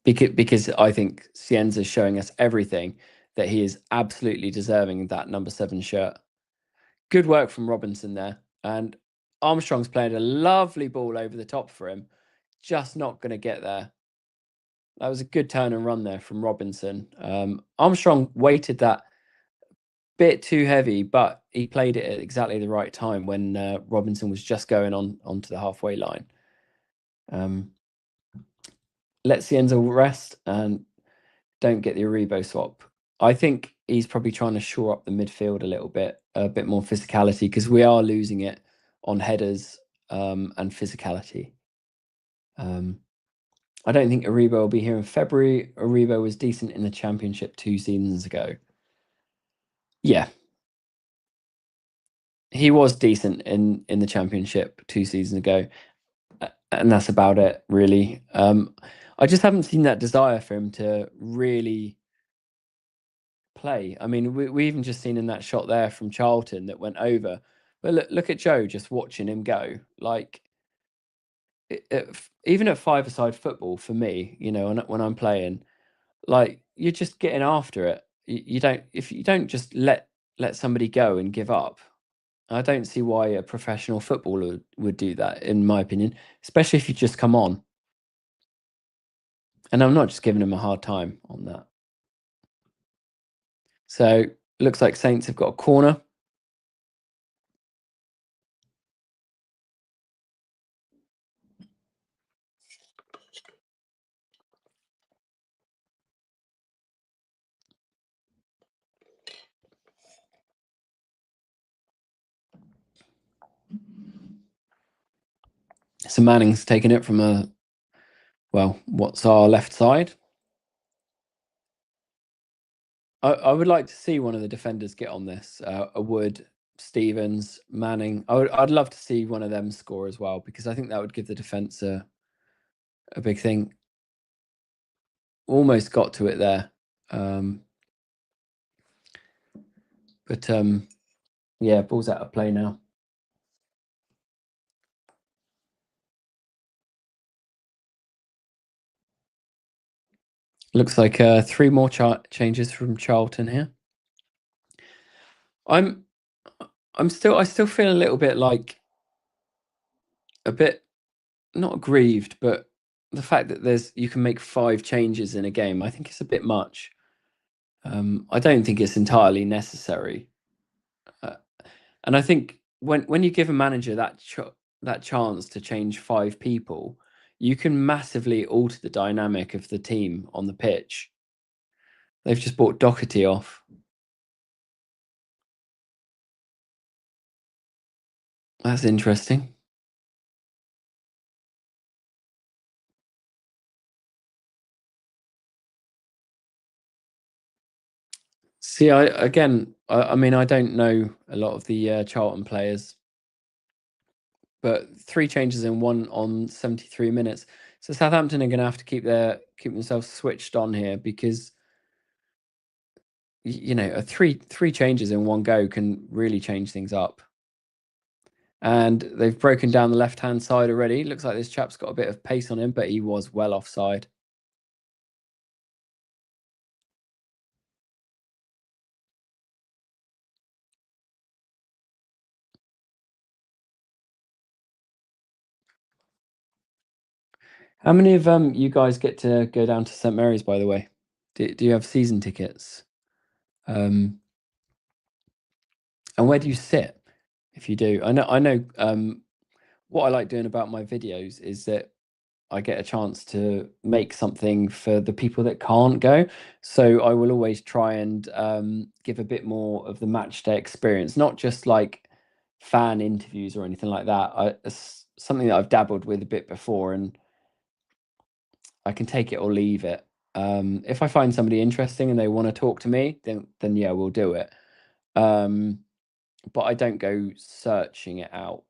because I think Cienza is showing us everything that he is absolutely deserving that number 7 shirt. Good work from Robinson there, and Armstrong's played a lovely ball over the top for him, just not going to get there. That was a good turn and run there from Robinson. Armstrong weighted that bit too heavy, but he played it at exactly the right time when Robinson was just going onto the halfway line. Let Cienza rest and don't get the Aribo swap. I think he's probably trying to shore up the midfield a bit more physicality, because we are losing it on headers and physicality. I don't think Aribo will be here in February. Aribo was decent in the Championship 2 seasons ago. Yeah. He was decent in the Championship 2 seasons ago. And that's about it, really. I just haven't seen that desire for him to really play. I mean, we even just seen in that shot there from Charlton that went over. But look at Joe, just watching him go. Like, even at 5-a-side football, for me, when I'm playing, like, you're just getting after it. You don't, if you don't just let somebody go and give up. I don't see why a professional footballer would do that, in my opinion, especially if you just come on. And I'm not just giving him a hard time on that. So looks like Saints have got a corner. So Manning's taking it from what's our left side. I would like to see one of the defenders get on this. A Wood, Stevens, Manning. I'd love to see one of them score as well, because I think that would give the defence a big thing. Almost got to it there. But yeah, ball's out of play now. Looks like 3 more changes from Charlton here. I still feel a little bit like, a bit not aggrieved, but the fact that you can make 5 changes in a game, I think it's a bit much. I don't think it's entirely necessary. And I think when you give a manager that chance to change 5 people, you can massively alter the dynamic of the team on the pitch. They've just bought Doherty off. That's interesting. See, I mean, I don't know a lot of the Charlton players, but 3 changes in 1 on 73 minutes. So Southampton are going to have to keep themselves switched on here, because you know, three changes in 1 go can really change things up. And they've broken down the left-hand side already. Looks like this chap's got a bit of pace on him, but he was well offside. How many of you guys get to go down to St Mary's, by the way? Do you have season tickets? And where do you sit if you do? I know. What I like doing about my videos is that I get a chance to make something for the people that can't go. So I will always try and give a bit more of the match day experience, not just like fan interviews or anything like that. It's something that I've dabbled with a bit before, and I can take it or leave it. If I find somebody interesting and they want to talk to me, then yeah, we'll do it. But I don't go searching it out.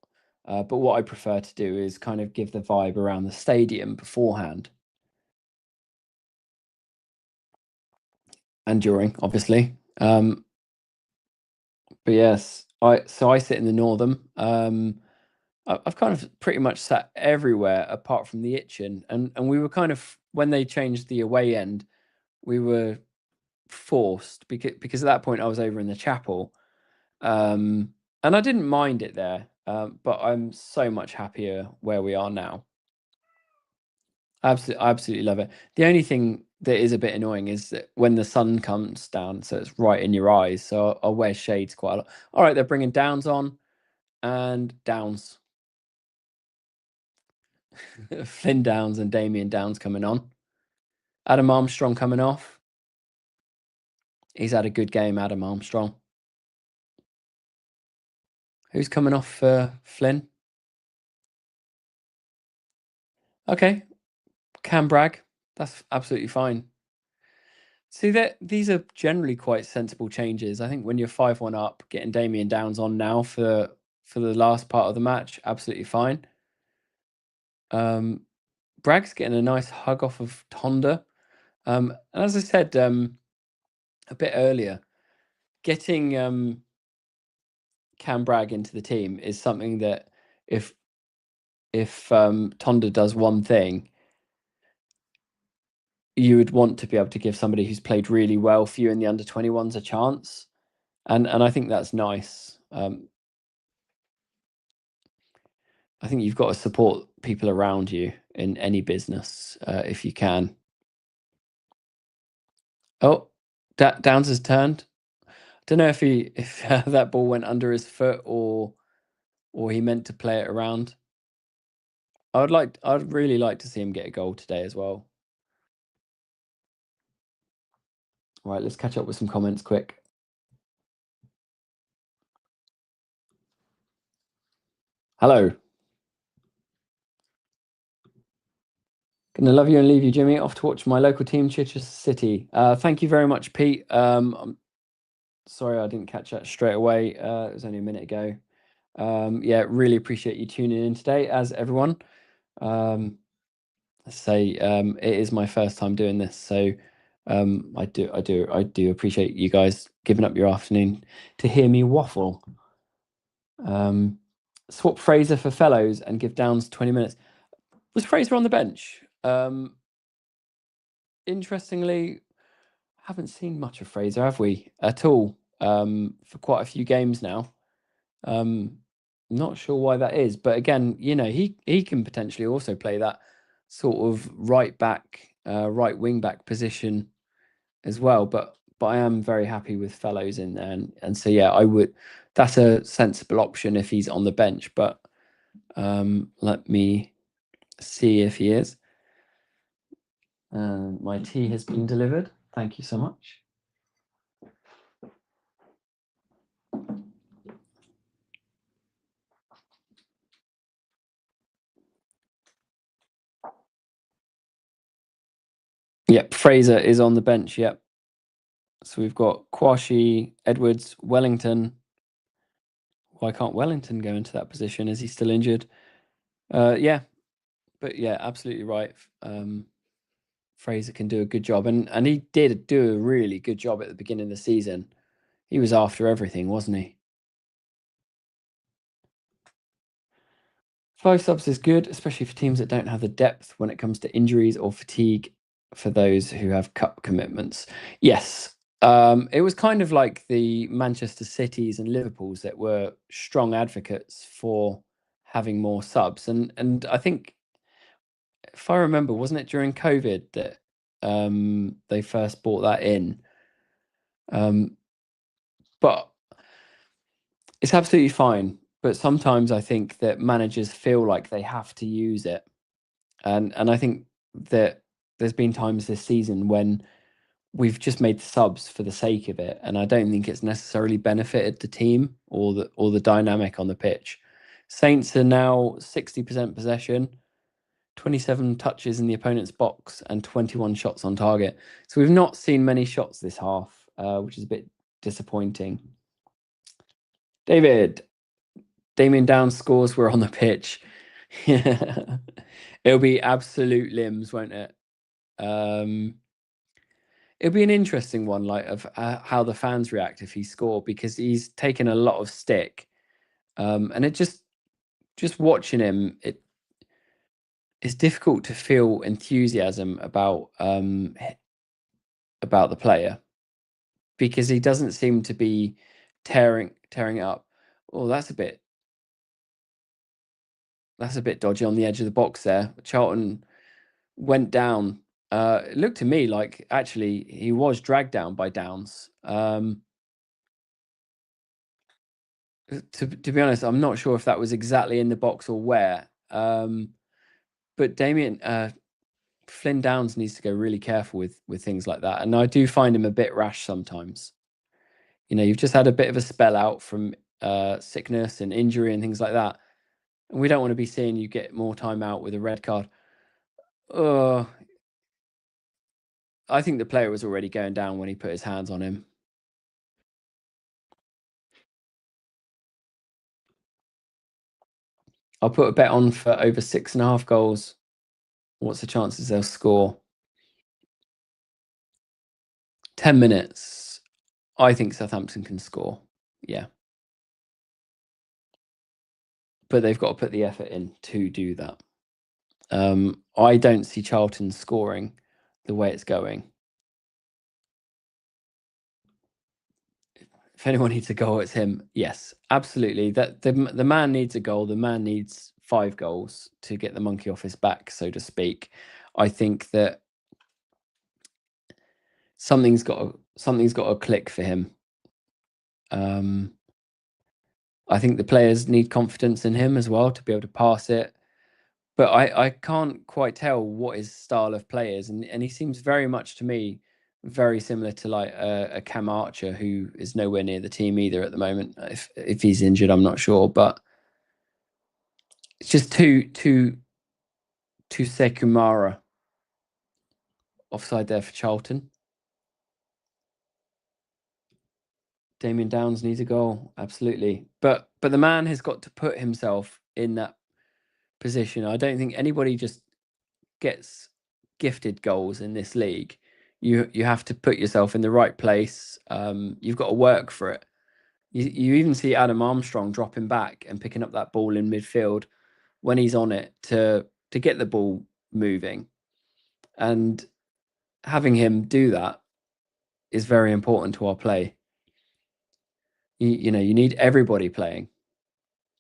But what I prefer to do is kind of give the vibe around the stadium beforehand and during, obviously. But yes, I sit in the northern. I've kind of pretty much sat everywhere apart from the Itchin, and we were kind of, when they changed the away end, we were forced, because at that point I was over in the chapel, and I didn't mind it there, but I'm so much happier where we are now. Absolutely, I absolutely love it. The only thing that is a bit annoying is that when the sun comes down, so it's right in your eyes. So I'll wear shades quite a lot. All right, they're bringing Downs on, and Downs, Flynn Downs and Damien Downs coming on. Adam Armstrong coming off. He's had a good game, Adam Armstrong. Who's coming off for Flynn? Okay, Cam Bragg. That's absolutely fine. See, that these are generally quite sensible changes. I think when you're 5-1 up, getting Damien Downs on now for the last part of the match, absolutely fine. Bragg's getting a nice hug off of Tonda. And as I said a bit earlier, getting Cam Bragg into the team is something that if Tonda does one thing, you would want to be able to give somebody who's played really well for you in the under-21s a chance. And I think that's nice. I think you've got to support people around you in any business, if you can. Oh, Downs has turned. Don't know if that ball went under his foot, or he meant to play it around. I'd really like to see him get a goal today as well. Right, let's catch up with some comments quick. Hello. Gonna love you and leave you, Jimmy. Off to watch my local team, Chichester City. Thank you very much, Pete. I'm sorry I didn't catch that straight away. It was only a minute ago. Yeah, really appreciate you tuning in today, as everyone. It is my first time doing this, so I do appreciate you guys giving up your afternoon to hear me waffle. Swap Fraser for Fellows and give Downs 20 minutes. Was Fraser on the bench? Interestingly, haven't seen much of Fraser, have we, at all, for quite a few games now. Not sure why that is, but again, you know, he can potentially also play that sort of right wing back position as well. But I am very happy with Fellows in there, and so yeah, I would. That's a sensible option if he's on the bench. But let me see if he is. My tea has been delivered. Thank you so much. Yep, Fraser is on the bench. Yep. So we've got Kwashi, Edwards, Wellington. Why can't Wellington go into that position? Is he still injured? Yeah, but yeah, absolutely right. Fraser can do a good job, and he did do a really good job at the beginning of the season. He was after everything, wasn't he? 5 subs is good, especially for teams that don't have the depth when it comes to injuries or fatigue for those who have cup commitments. Yes. It was kind of like the Manchester Cities and Liverpools that were strong advocates for having more subs. And I think, if I remember, wasn't it during COVID that they first brought that in? But it's absolutely fine. But sometimes I think that managers feel like they have to use it. And I think that there's been times this season when we've just made the subs for the sake of it, and I don't think it's necessarily benefited the team or the dynamic on the pitch. Saints are now 60% possession, 27 touches in the opponent's box, and 21 shots on target. So we've not seen many shots this half, which is a bit disappointing. Damien Downs scores. We're on the pitch. It'll be absolute limbs, won't it? It'll be an interesting one, like of how the fans react if he score, because he's taken a lot of stick, and it just watching him, it's difficult to feel enthusiasm about the player, because he doesn't seem to be tearing it up. Oh, that's a bit dodgy on the edge of the box there. Charlton went down. It looked to me like actually he was dragged down by Downs. To be honest, I'm not sure if that was exactly in the box or where. But Flynn Downs needs to go really careful with things like that. And I do find him a bit rash sometimes. You know, you've just had a bit of a spell out from sickness and injury and things like that. And we don't want to be seeing you get more time out with a red card. Oh, I think the player was already going down when he put his hands on him. I'll put a bet on for over 6.5 goals. What's the chances they'll score? 10 minutes. I think Southampton can score. Yeah. But they've got to put the effort in to do that. I don't see Charlton scoring the way it's going. If anyone needs a goal, it's him. Yes, absolutely. That the man needs a goal. The man needs 5 goals to get the monkey off his back, so to speak. I think that something's got to click for him. I think the players need confidence in him as well to be able to pass it. But I can't quite tell what his style of play is, and he seems very much to me very similar to like a Cam Archer, who is nowhere near the team either at the moment. If he's injured, I'm not sure, but it's just too Sekumara offside there for Charlton. Damien Downs needs a goal, absolutely, but the man has got to put himself in that position. I don't think anybody just gets gifted goals in this league. You have to put yourself in the right place. You've got to work for it. You even see Adam Armstrong dropping back and picking up that ball in midfield when he's on it to get the ball moving, and having him do that is very important to our play. You know, you need everybody playing.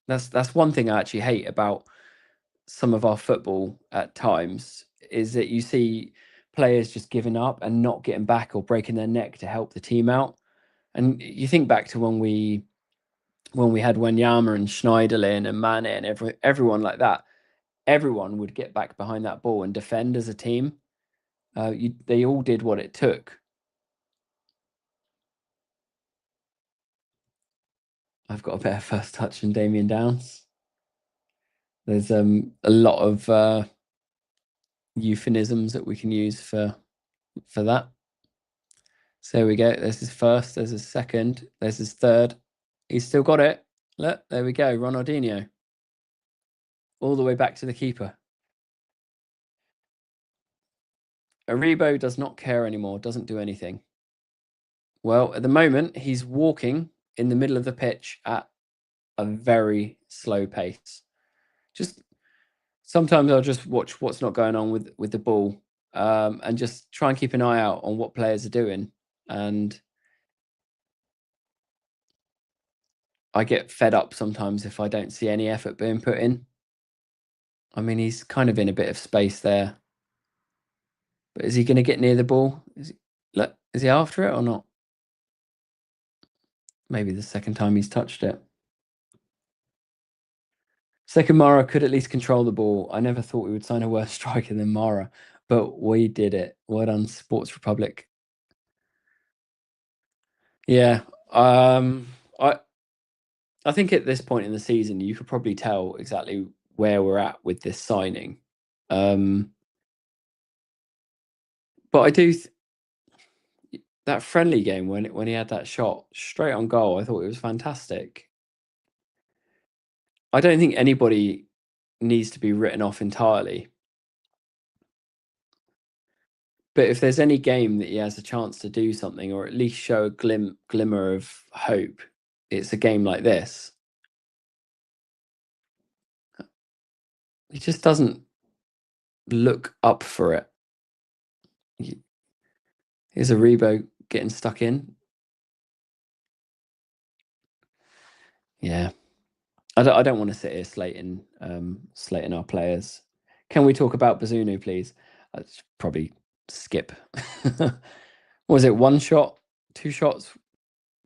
That's one thing I actually hate about some of our football at times is that you see players just giving up and not getting back or breaking their neck to help the team out. And you think back to when we had Wanyama and Schneiderlin and Mane and everyone like that, everyone would get back behind that ball and defend as a team. They all did what it took. I've got a better first touch than Damien Downs. There's a lot of euphemisms that we can use for that. So there we go. There's his first. There's his second. There's his third. He's still got it. Look, there we go. Ronaldinho. All the way back to the keeper. Aribo does not care anymore. Doesn't do anything. Well, at the moment, he's walking in the middle of the pitch at a very slow pace. Just sometimes I'll just watch what's not going on with the ball, and just try and keep an eye out on what players are doing. And I get fed up sometimes if I don't see any effort being put in. I mean, he's kind of in a bit of space there. But is he going to get near the ball? Is he after it or not? Maybe the second time he's touched it. Second Mara could at least control the ball. I never thought we would sign a worse striker than Mara, but we did it. Well done, Sports Republic. Yeah. I think at this point in the season, you could probably tell exactly where we're at with this signing. But I do that friendly game when he had that shot straight on goal, I thought it was fantastic. I don't think anybody needs to be written off entirely. But if there's any game that he has a chance to do something or at least show a glimmer of hope, it's a game like this. He just doesn't look up for it. Here's a Rebo getting stuck in. Yeah. I don't want to sit here slating our players. Can we talk about Bazunu, please? I'd probably skip. Was it 1 shot, 2 shots,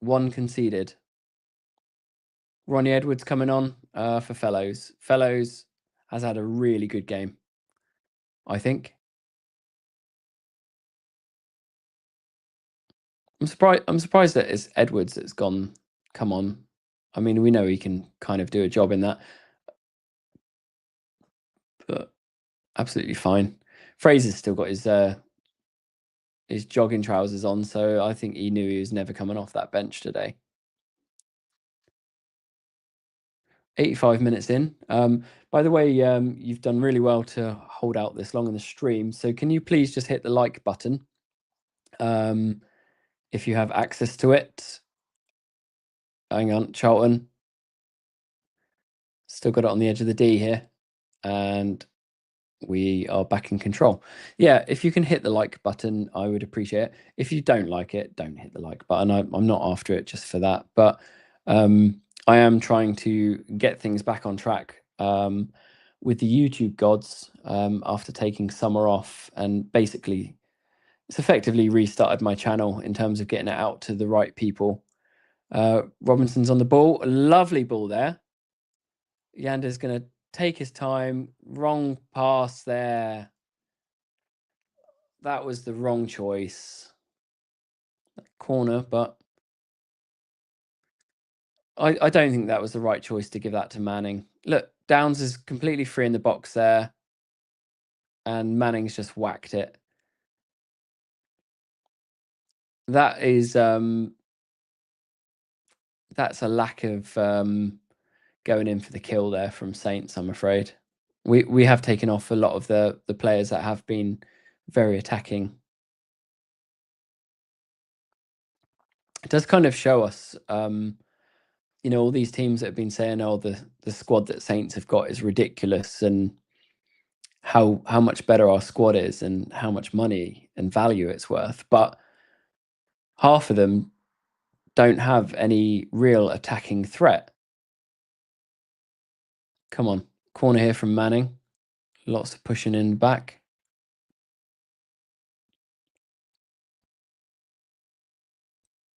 1 conceded? Ronnie Edwards coming on for Fellows. Fellows has had a really good game, I think. I'm surprised that it's Edwards that's come on. I mean, we know he can kind of do a job in that, but absolutely fine. Fraser's still got his jogging trousers on, so I think he knew he was never coming off that bench today. 85 minutes in. By the way, you've done really well to hold out this long in the stream. So can you please just hit the like button if you have access to it? Hang on, Charlton. Still got it on the edge of the D here. And we are back in control. Yeah, if you can hit the like button, I would appreciate it. If you don't like it, don't hit the like button. I'm not after it just for that. But I am trying to get things back on track with the YouTube gods after taking summer off, and basically it's effectively restarted my channel in terms of getting it out to the right people. Robinson's on the ball. A lovely ball there. Yander's going to take his time. Wrong pass there. That was the wrong choice. Corner, but I don't think that was the right choice to give that to Manning. Look, Downs is completely free in the box there, and Manning's just whacked it. That is that's a lack of going in for the kill there from Saints, I'm afraid. We have taken off a lot of the players that have been very attacking. It does kind of show us you know, all these teams that have been saying, oh, the squad that Saints have got is ridiculous, and how much better our squad is and how much money and value it's worth. But half of them don't have any real attacking threat. Come on, corner here from Manning. Lots of pushing in back.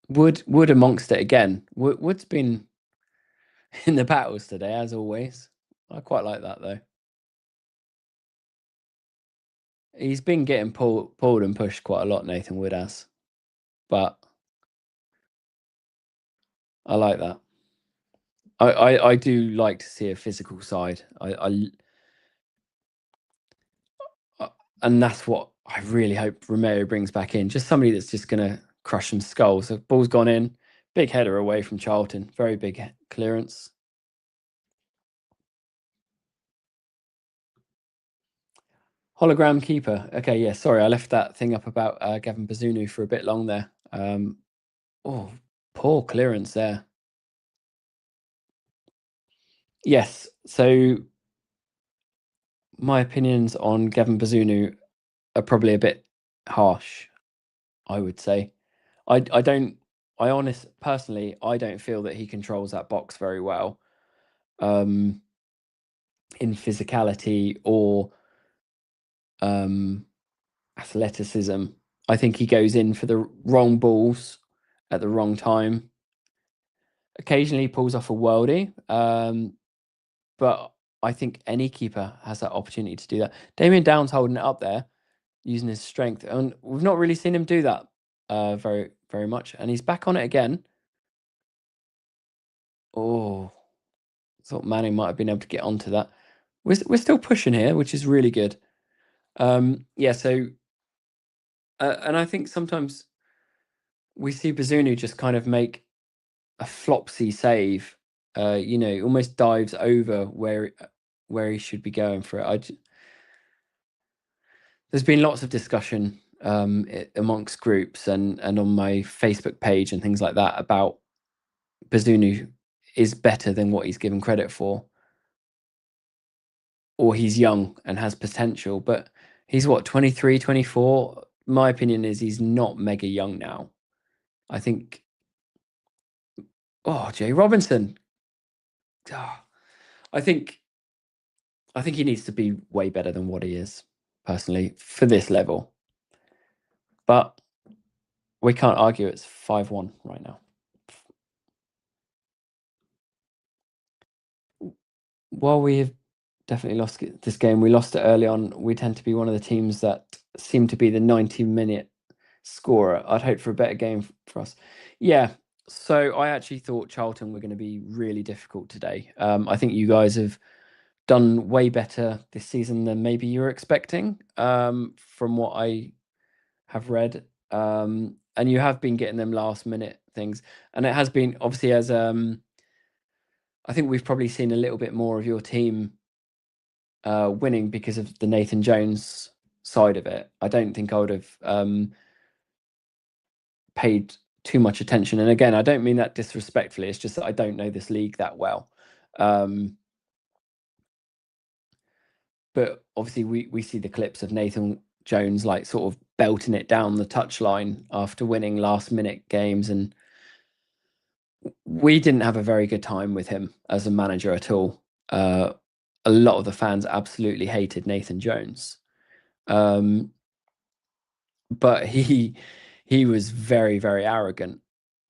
Wood amongst it again. Wood's been in the battles today, as always. I quite like that, though. He's been getting pulled and pushed quite a lot, Nathan Wood has. But I like that. I do like to see a physical side. And that's what I really hope Romero brings back in. Just somebody that's just going to crush some skulls. The ball's gone in. Big header away from Charlton. Very big clearance. Hologram keeper. Okay, yeah, sorry. I left that thing up about Gavin Bazunu for a bit long there. Oh, poor clearance there. Yes, so my opinions on Gavin Bazunu are probably a bit harsh, I would say. Personally, I don't feel that he controls that box very well. In physicality or athleticism. I think he goes in for the wrong balls at the wrong time. Occasionally he pulls off a worldie, but I think any keeper has that opportunity to do that. Damien Downs holding it up there, using his strength, and we've not really seen him do that very, very much. And he's back on it again. Oh, thought Manning might have been able to get onto that. We're still pushing here, which is really good. Yeah, so and I think sometimes we see Bazunu just kind of make a flopsy save. Almost dives over where he should be going for it. There's been lots of discussion amongst groups and on my Facebook page and things like that about Bazunu is better than what he's given credit for, or he's young and has potential, but he's what, 23, 24? My opinion is he's not mega young now. I think, Jay Robinson. I think he needs to be way better than what he is, personally, for this level. But we can't argue it's 5-1 right now. While we have definitely lost this game, we lost it early on. We tend to be one of the teams that seem to be the 90-minute scorer. I'd hope for a better game for us. Yeah, so I actually thought Charlton were going to be really difficult today. I think you guys have done way better this season than maybe you were expecting, from what I have read. And you have been getting them last minute things. And it has been, obviously, as I think we've probably seen a little bit more of your team winning because of the Nathan Jones side of it. I don't think I would have paid too much attention. And again, I don't mean that disrespectfully. It's just that I don't know this league that well. But obviously we see the clips of Nathan Jones like sort of belting it down the touchline after winning last minute games, and we didn't have a very good time with him as a manager at all. A lot of the fans absolutely hated Nathan Jones. But he was very, very arrogant,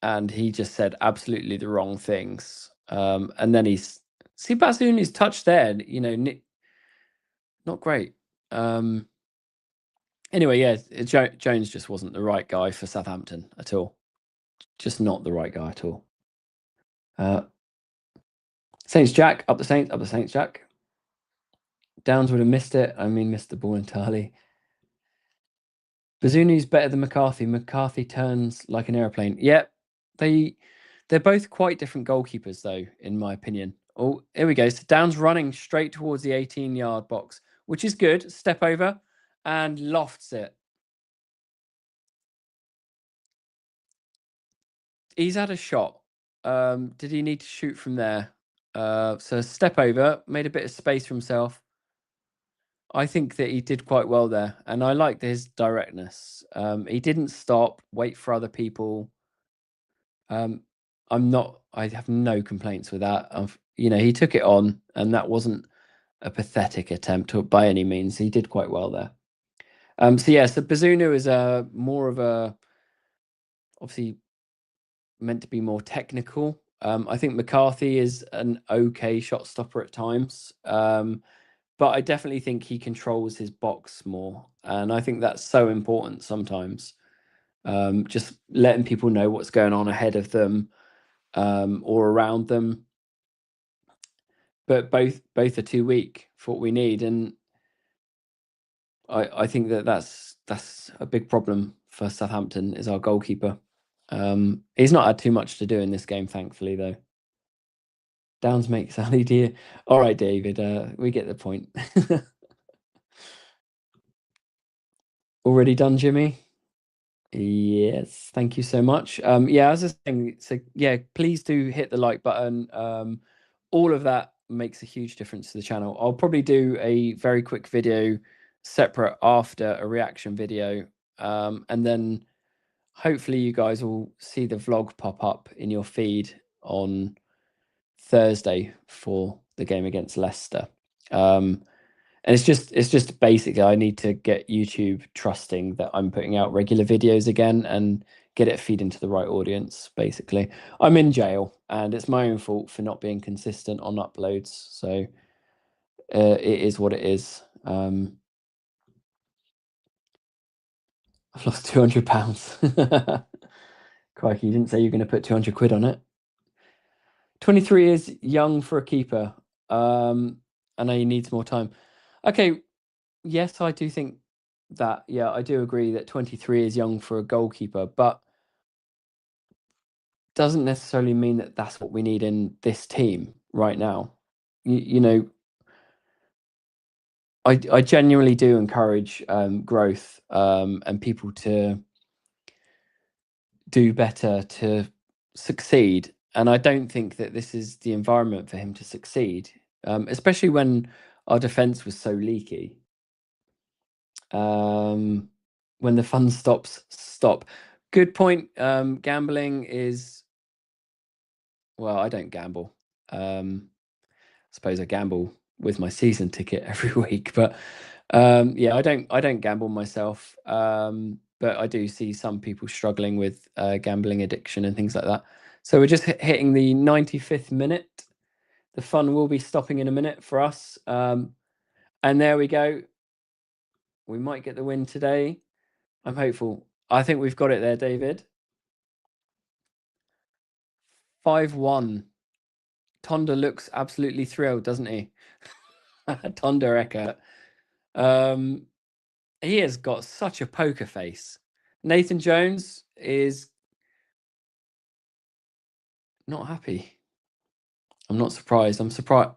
and he just said absolutely the wrong things. And then Bazuni's touch there, not great. Anyway, yeah, Jones just wasn't the right guy for Southampton at all. Just not the right guy at all. Saints Jack, up the Saints Jack. Downs would have missed it. Missed the ball entirely. Bazunu's better than McCarthy. McCarthy turns like an airplane. Yep, they're both quite different goalkeepers, though, in my opinion. Oh, here we go. So Downs running straight towards the 18-yard box, which is good. Step over and lofts it. He's had a shot. Did he need to shoot from there? So step over, made a bit of space for himself. I think that he did quite well there, and I liked his directness. He didn't stop, wait for other people. I have no complaints with that. He took it on, and that wasn't a pathetic attempt by any means. He did quite well there. So Bazunu is more of a, obviously meant to be more technical. I think McCarthy is an okay shot stopper at times, but I definitely think he controls his box more, and I think that's so important sometimes. Just letting people know what's going on ahead of them or around them. But both are too weak for what we need, and I think that's a big problem for Southampton is our goalkeeper. He's not had too much to do in this game, thankfully, though. Downs makes Ali dear. All right, David, we get the point. Already done, Jimmy? Yes, thank you so much. Yeah, as I was saying, so yeah, please do hit the like button. All of that makes a huge difference to the channel. I'll probably do a very quick video separate after a reaction video, and then hopefully you guys will see the vlog pop up in your feed on Thursday for the game against Leicester. And it's just basically I need to get YouTube trusting that I'm putting out regular videos again and get it feed into the right audience. Basically, I'm in jail and it's my own fault for not being consistent on uploads. So it is what it is. I've lost £200. Crikey, you didn't say you're going to put 200 quid on it. 23 is young for a keeper. I know he needs more time. Okay, yes, I do think that. Yeah, I do agree that 23 is young for a goalkeeper, but doesn't necessarily mean that that's what we need in this team right now. You know, I genuinely do encourage growth and people to do better to succeed. And I don't think that this is the environment for him to succeed, especially when our defence was so leaky. When the fun stops, stop. Good point. Gambling is, well, I don't gamble. I suppose I gamble with my season ticket every week, but yeah, I don't gamble myself. But I do see some people struggling with gambling addiction and things like that. So we're just hitting the 95th minute. The fun will be stopping in a minute for us. And there we go. We might get the win today. I'm hopeful. I think we've got it there, David. 5-1. Tonda looks absolutely thrilled, doesn't he? Tonda Eckert. He has got such a poker face. Nathan Jones is not happy. I'm not surprised. I'm surprised.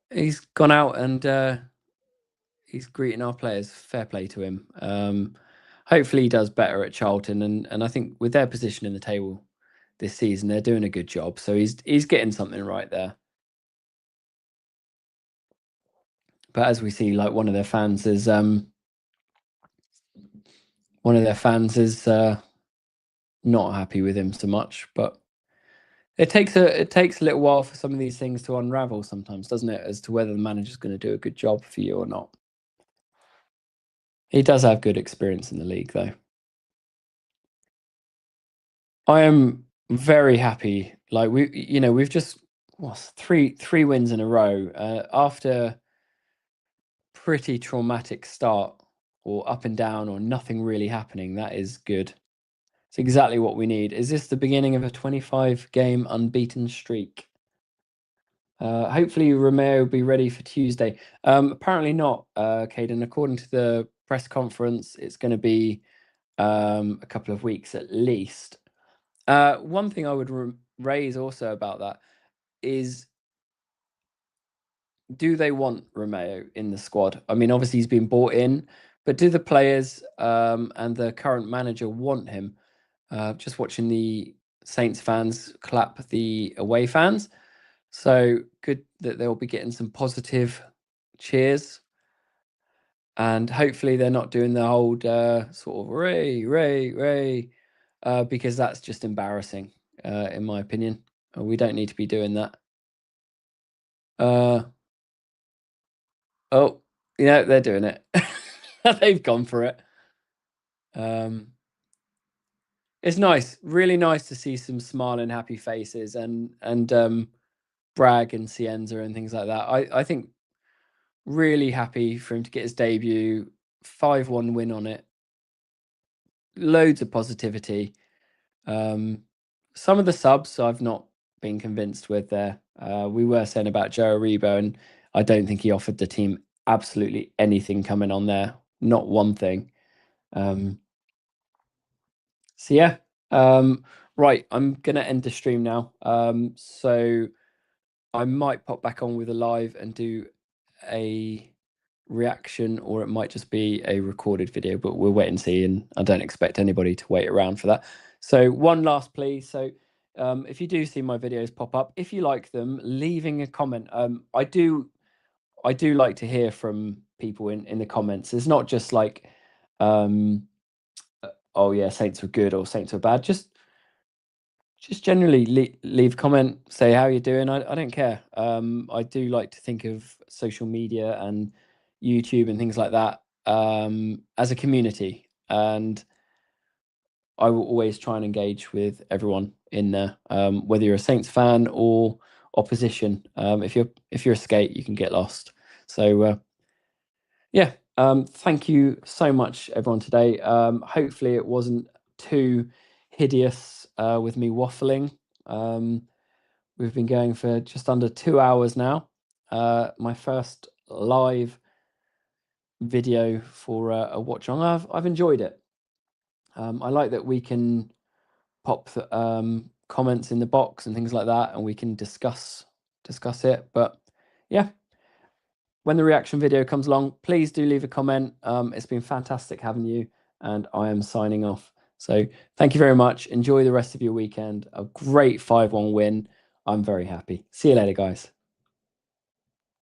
He's gone out and he's greeting our players. Fair play to him. Hopefully he does better at Charlton, and I think with their position in the table this season, they're doing a good job. So he's getting something right there. But as we see, like one of their fans is not happy with him so much. But it takes a little while for some of these things to unravel sometimes, doesn't it, as to whether the manager's going to do a good job for you or not. He does have good experience in the league, though. I am very happy. Like we've just three wins in a row after pretty traumatic start, or up and down, or nothing really happening. That is good. It's exactly what we need. Is this the beginning of a 25-game unbeaten streak? Hopefully Romeo will be ready for Tuesday. Apparently not, Caden. According to the press conference, it's going to be a couple of weeks at least. One thing I would raise also about that is, do they want Romeo in the squad? I mean, obviously he's been bought in, but do the players and the current manager want him? Just watching the Saints fans clap the away fans. So good that they'll be getting some positive cheers. And hopefully they're not doing the old sort of Ray, because that's just embarrassing, in my opinion. We don't need to be doing that. Oh, yeah, they're doing it. They've gone for it. It's nice, really nice to see some smiling, happy faces, and Bragg and Cienza and things like that. I think really happy for him to get his debut, 5-1 win on it. Loads of positivity. Some of the subs I've not been convinced with there. We were saying about Joe Aribo, and I don't think he offered the team absolutely anything coming on there. Not one thing. So yeah. Right, I'm gonna end the stream now. So I might pop back on with a live and do a reaction, or it might just be a recorded video, but we'll wait and see, and I don't expect anybody to wait around for that. So one last plea. So if you do see my videos pop up, if you like them, leaving a comment. I do like to hear from people in the comments. It's not just like oh yeah, Saints were good or Saints were bad. Just generally leave a comment, say how you're doing. I don't care. I do like to think of social media and YouTube and things like that as a community, and I will always try and engage with everyone in there, whether you're a Saints fan or opposition. If you're a skate, you can get lost. So yeah, thank you so much, everyone, today. Hopefully it wasn't too hideous with me waffling. We've been going for just under 2 hours now. My first live video for a watch along. I've enjoyed it. I like that we can pop comments in the box and things like that, and we can discuss it. But yeah, when the reaction video comes along, please do leave a comment. It's been fantastic having you, and I am signing off. So thank you very much. Enjoy the rest of your weekend. A great 5-1 win. I'm very happy. See you later, guys.